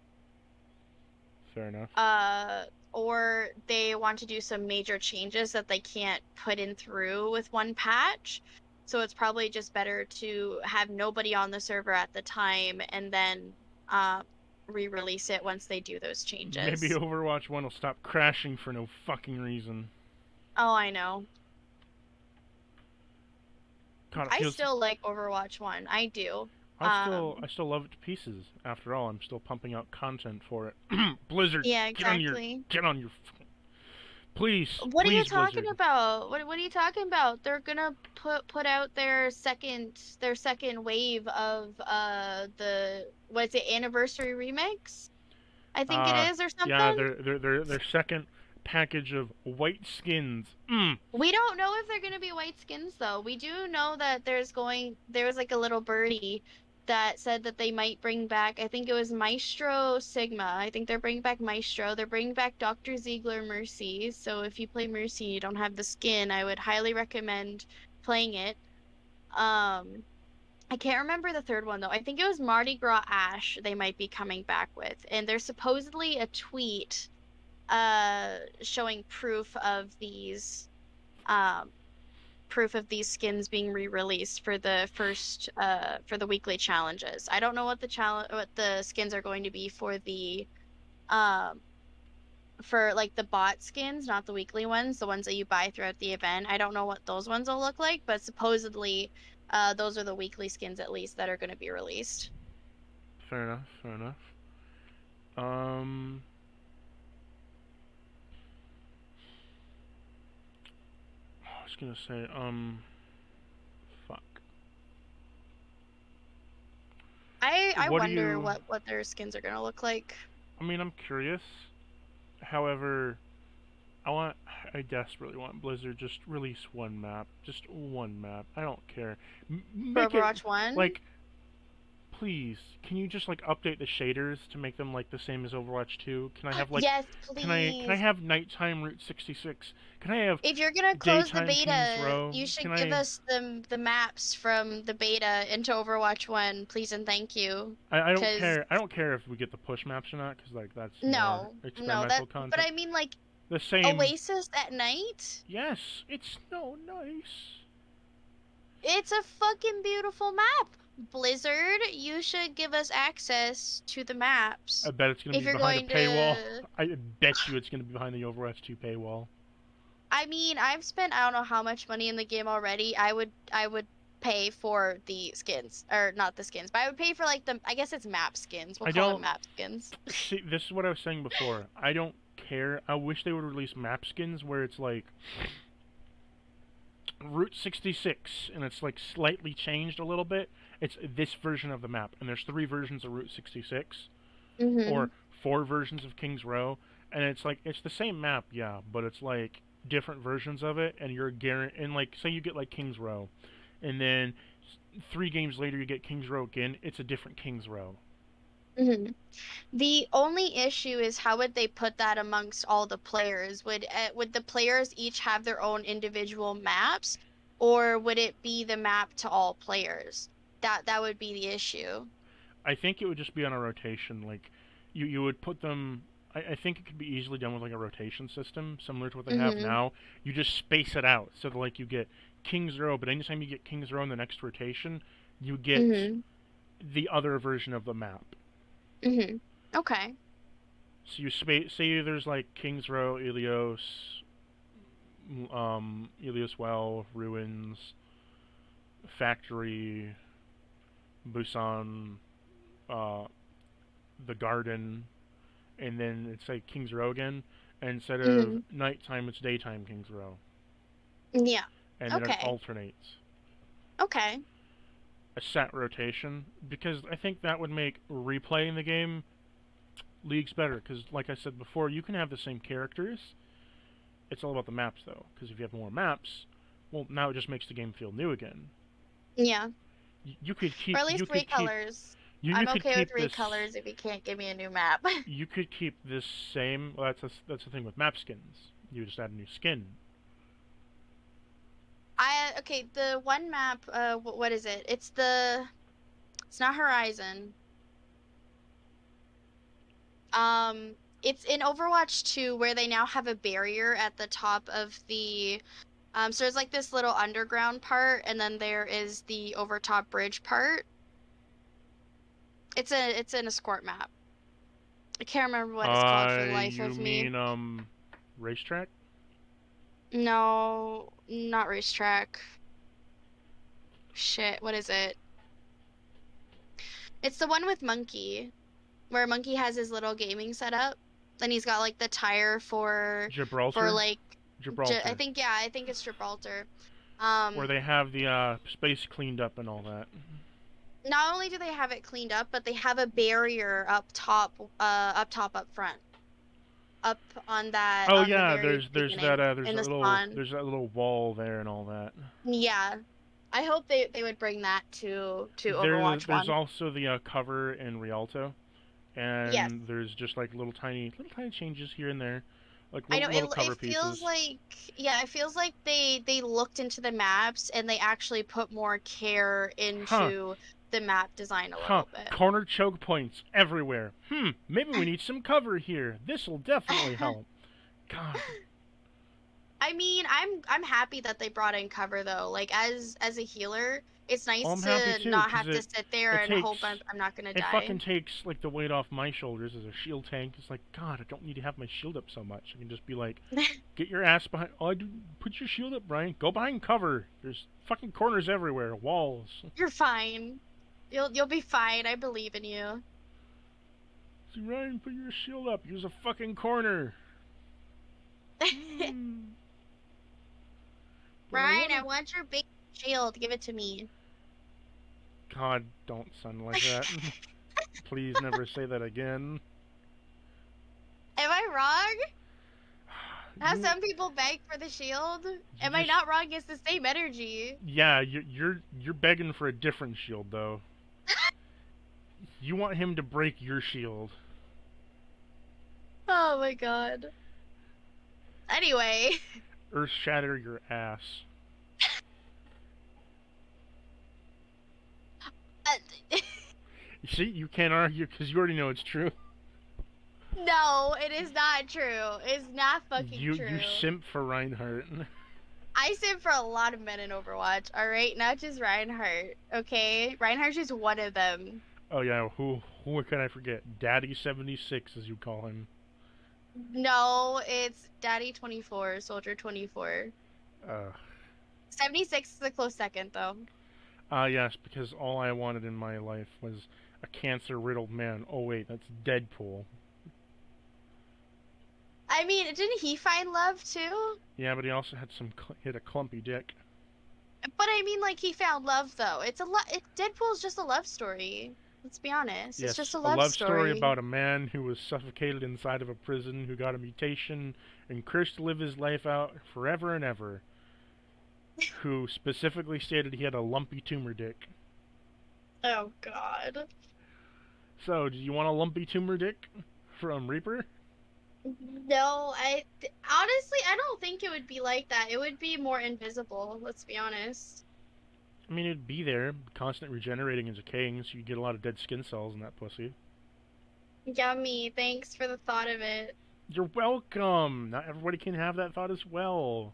Fair enough. Uh, or they want to do some major changes that they can't put in through with one patch. So it's probably just better to have nobody on the server at the time and then uh, re-release it once they do those Maybe changes. Overwatch 1 will stop crashing for no fucking reason. Oh, I know. God, it I feels. still like Overwatch 1. I do. I still love it to pieces. After all, I'm still pumping out content for it. Blizzard, Yeah, exactly. get on your, please, What are you please, talking Blizzard. about? What are you talking about? They're gonna put out their second wave of the what's it, anniversary remix? I think it Uh, is or yeah, something. their second package of white skins. We don't know if they're gonna be white skins though. We do know that there was like a little birdie that said that they might bring back, I think it was Maestro Sigma. I think they're bringing back Maestro. They're bringing back Dr. Ziegler Mercy. So if you play Mercy and you don't have the skin, I would highly recommend playing it. Um, I can't remember the third one though. I think it was Mardi Gras Ash they might be coming back with. And there's supposedly a tweet showing um proof of these skins being re-released for the first for the weekly challenges. I don't know what the skins are going to be um for like the bot skins, not the weekly ones, the ones that you buy throughout the event. I don't know what those ones will look like, but supposedly those are the weekly skins at least that are going to be released. Fair enough. Fair enough. Um, I was gonna say, fuck. I What do wonder you? what their skins are going to look like. I mean, I'm curious. However, I want. I desperately want Blizzard just release one map, just one map. I don't care. For Make it Overwatch 1? like, please. Can you just like update the shaders to make them like the same as Overwatch 2? Can I have like, Yes, can I please. have nighttime Route 66? Can I have If you're gonna close the daytime Kings beta, Row? you Can should give I? us the maps from the beta into Overwatch 1, please and thank you. I don't 'Cause care. I don't care if we get the push maps or not, because like that's more no, experimental but content. I mean like The same. Oasis at night? Yes, it's no nice. It's a fucking beautiful map. Blizzard, you should give us access to the I maps bet it's gonna if be you're behind a going paywall. to. I bet you it's gonna be behind the Overwatch 2 paywall. I mean, I've spent I don't know how much money in the game already. I would pay for the skins or not the skins, but I would pay for like the I guess it's map skins. We'll I call them don't map skins. see. This is what I was saying before. I don't care. I wish they would release map skins where it's like Route 66 and it's like slightly changed a little bit. It's this version of the map, and there's three versions of Route 66 Mhm. or four versions of Kings Row, and it's like it's the same map, yeah, but it's like different versions of it, and you're guaranteed. And like, say you get like Kings Row, and then 3 games later you get Kings Row again. It's a different Kings Row. Mhm. The only issue is how would they put that amongst all the players? Would the players each have their own individual maps, or would it be the map to all players? That would be the issue. I think it would just be on a rotation. Like, you would put them. I think it could be easily done with like a rotation system, similar to what they have Mhm. now. You just space it out so that like you get Kings Row, but anytime you get Kings Row in the next rotation, you get Mhm. the other version of the map. Mhm. Okay. So you say there's like Kings Row, Ilios Well, Ruins, Factory, Busan, uh, the Garden, and then it's like Kings Row again. And instead of Mhm. nighttime, it's daytime Kings Row, Yeah. and then it Okay. alternates. Okay. A set rotation, because I think that would make replaying the game leagues better. Because like I said before, you can have the same characters. It's all about the maps though, because if you have more maps, well, now it just makes the game feel new again. Yeah. You could Or keep at least you could keep recolors. you I'm could okay with keep this recolors if you can't give me a new map. you could keep this same. Well, that's the thing with map skins. You just add a new skin. okay, the one map, what is it? It's not Horizon. Um, it's in Overwatch 2 where they now have a barrier at the top of the so there's like this little underground part and then there is the overtop bridge part. It's an escort map. I can't remember what it's called for the life You of me. mean, racetrack? No, not racetrack. Shit, what is it? It's the one with Monkey, where Monkey has his little gaming setup, and he's got like the tire for Gibraltar? like I Gibraltar. think yeah, I think it's Gibraltar. Where Um, they have the, space cleaned up and all that. Not only do they have it cleaned up, but they have a barrier up top, up front, up on that Oh on the yeah, very beginning in the spawn. there's that little wall there and all that. Yeah, I hope they would bring that to Overwatch There's 1. also the, cover in Rialto, Yes. and there's just like little tiny changes here and there, like I know little it cover feels pieces. like yeah, it feels like they looked into the maps and they actually put more care Huh, into the map design a huh. little bit. Corner choke points everywhere. Maybe we need some cover here. This'll definitely help. God. I mean, I'm happy that they brought in cover though. Like as a healer, it's Oh, nice I'm happy to too, not 'cause have to sit there it and hope takes I'm not gonna it die. fucking takes like the weight off my shoulders as a shield tank. It's like, God, I don't need to have my shield up so much. I can just be like, get your ass behind. Oh, put your shield up, Brian. Go behind cover. There's fucking corners everywhere, walls. You're fine. You'll be fine. I believe in you. See, Ryan, put your shield up. Use a fucking corner. Hmm. But I Ryan, I wanna. want your big shield. Give it to me. God, don't sound like that. Please never say that again. Am I wrong? How You, some people beg for the shield? you Am I just. not wrong? It's the same energy. Yeah, you're begging for a different shield though. You want him to break your shield. Oh my god. Anyway, Earth shatter your ass. uh, You see, you can't argue because you already know it's true. no, it is not true. It's not fucking You true. simp for Reinhardt. I sit for a lot of men in Overwatch, alright? Not just Reinhardt, okay? Reinhardt's just one of them. Oh yeah, who can I forget? Daddy 76 as you call him. No, it's Daddy 24, Soldier 24. Uh 76 is a close second, though. yes, because all I wanted in my life was a cancer riddled man. Oh wait, that's Deadpool. I mean, didn't he find love too? Yeah, but he also had hit a clumpy dick. But I mean, like, he found love, though. Deadpool's just a love story. Let's be honest. It's just Yes, a a love love story story. about a man who was suffocated inside of a prison, who got a mutation and cursed to live his life out forever and ever. Who specifically stated he had a lumpy tumor dick. Oh, God. So, do you want a lumpy tumor dick from Reaper? No, honestly, I don't think it would be like that. It would be more invisible, let's be honest. I mean, it'd be there, constant regenerating and decaying, so you get a lot of dead skin cells in that pussy. Yummy. Thanks for the thought of it. You're welcome. Not everybody can have that thought as well.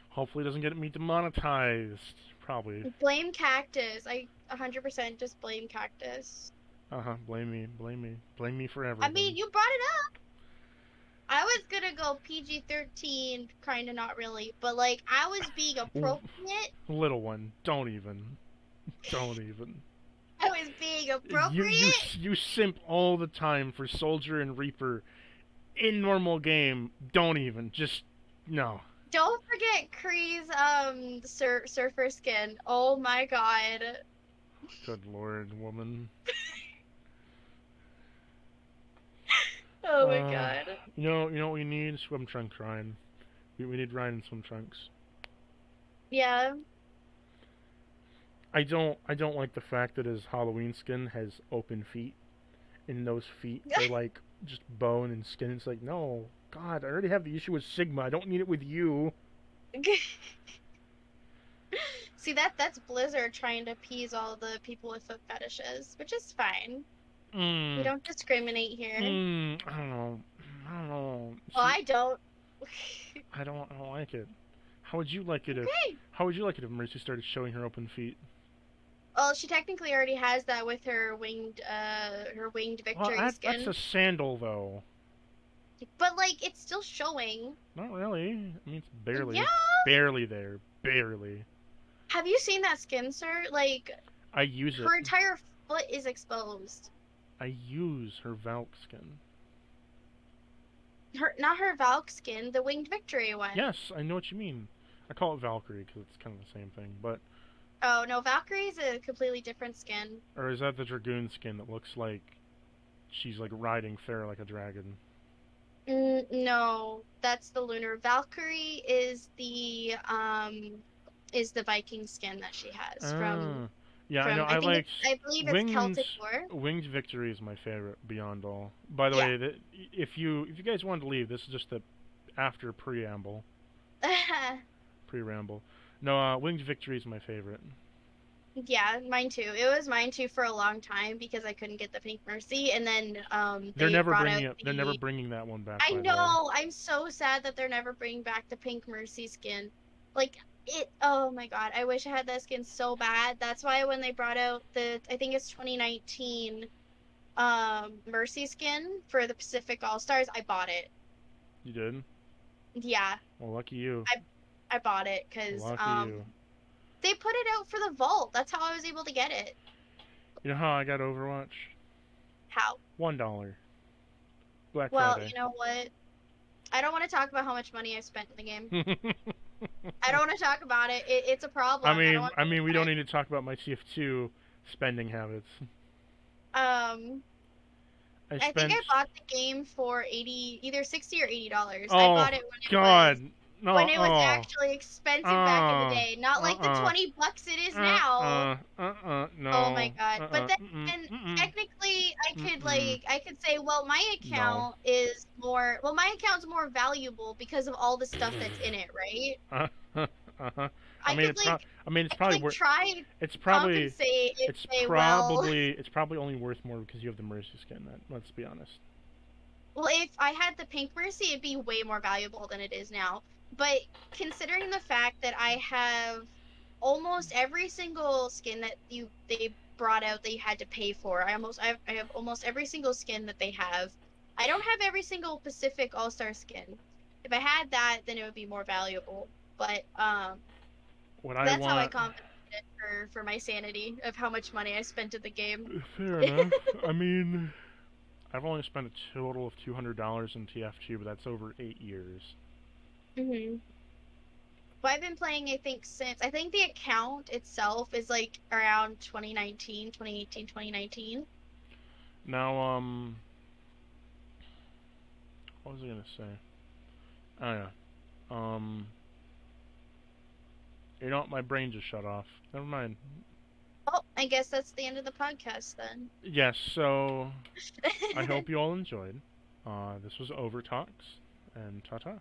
Hopefully, it doesn't get me demonetized. Probably. Blame Cactus. I 100% just blame Cactus. Uh huh. Blame me for I everything. mean, you brought it up. I was gonna go PG-13, kinda not really, but like I was being appropriate. Little one, don't even. Don't even. I was being You you appropriate. you simp all the time for Soldier and Reaper in normal game. Don't even. Just no. Don't forget Kree's surfer skin. Oh my god. Good lord, woman. Oh my Uh, god. you know what we need? Swim trunks, Ryan. We need Ryan in swim trunks. Yeah. I don't like the fact that his Halloween skin has open feet, and those feet are like just bone and skin. It's like, no, God, I already have the issue with Sigma. I don't need it with you. See that's Blizzard trying to appease all the people with foot fetishes, which is fine. We Mm, don't discriminate here. I don't know. I don't know. Well, See, I don't. I don't like it. How would you like it if? Okay. How would you like it if Mercy started showing her open feet? Well, she technically already has that with her winged Well, victory that's a skin. sandal though. But like, it's still showing. Not really. I mean, it's Yeah. barely there, barely. Have you seen that skin, sir? Like, I use it. her entire foot is exposed. I use her Valk skin. Not her Valk skin, the winged victory one. Yes, I know what you mean. I call it Valkyrie because it's kind of the same thing, but Oh no, Valkyrie is a completely different skin. or is that the Dragoon skin that looks like she's like riding fair like a dragon? No, that's the lunar. Valkyrie is the Viking skin that she has Ah, yeah, I know. I I think like it's I believe it's Celtic Wings. War. Winged Victory is my favorite beyond all. By the Yeah. way, if you guys wanted to leave, this is just the after preamble. Pre-ramble. No, Winged Victory is my favorite. Yeah, mine too. It was mine too for a long time because I couldn't get the Pink Mercy, and then They're they never brought bringing out it. They're never the. bringing that one back. I By the way. know. I'm so sad that they're never bringing back the Pink Mercy skin. Like it. Oh my God, I wish I had that skin so bad. That's why when they brought out I think it's 2019 Mercy skin for the Pacific All Stars, I bought it. You did? Yeah, Well, lucky you. I I bought it because Lucky you. they put it out for the vault. That's how I was able to get it. You know how I got Overwatch? How? $1. Black Well, Friday. you know what? I don't want to talk about how much money I spent in the game. I don't want to talk about it. It's a problem. I don't want I to mean, we talk don't need to talk about my TF2 spending habits. about it. I I think spent. I bought the game for 80, either 60 or $80. I Oh bought it God, no, when it was oh, actually expensive back in the day, not like the uh, 20 bucks it is now. Oh my no, God. But mm-mm, then mm-mm, technically mm-mm, I could say, well, no. my account's more valuable because of all the stuff that's in it, right? Uh-huh. I I mean, could like I mean, it's I could probably like worth. try to It's probably. compensate and say, well, It's probably only worth more because you have the Mercy skin. That let's be honest. well, if I had the Pink Mercy, it'd be way more valuable than it is now. But considering the fact that I have almost every single skin that they brought out that you had to pay for, I have almost every single skin that they have. I don't have every single Pacific All-Star skin. If I had that, then it would be more valuable. But What I that's how I want. compensated for my sanity of how much money I spent in the game. Fair enough. I mean, I've only spent a total of $200 in TF2, but that's over 8 years. hmm Well, I've been playing, I think the account itself is like around 2019, 2018, 2019. Now, what was I gonna say? Oh yeah. Um, you know what? My brain just shut off. Never mind. Oh, I guess that's the end of the podcast then. Yes. So I hope you all enjoyed. This was Overtalks, and ta-ta.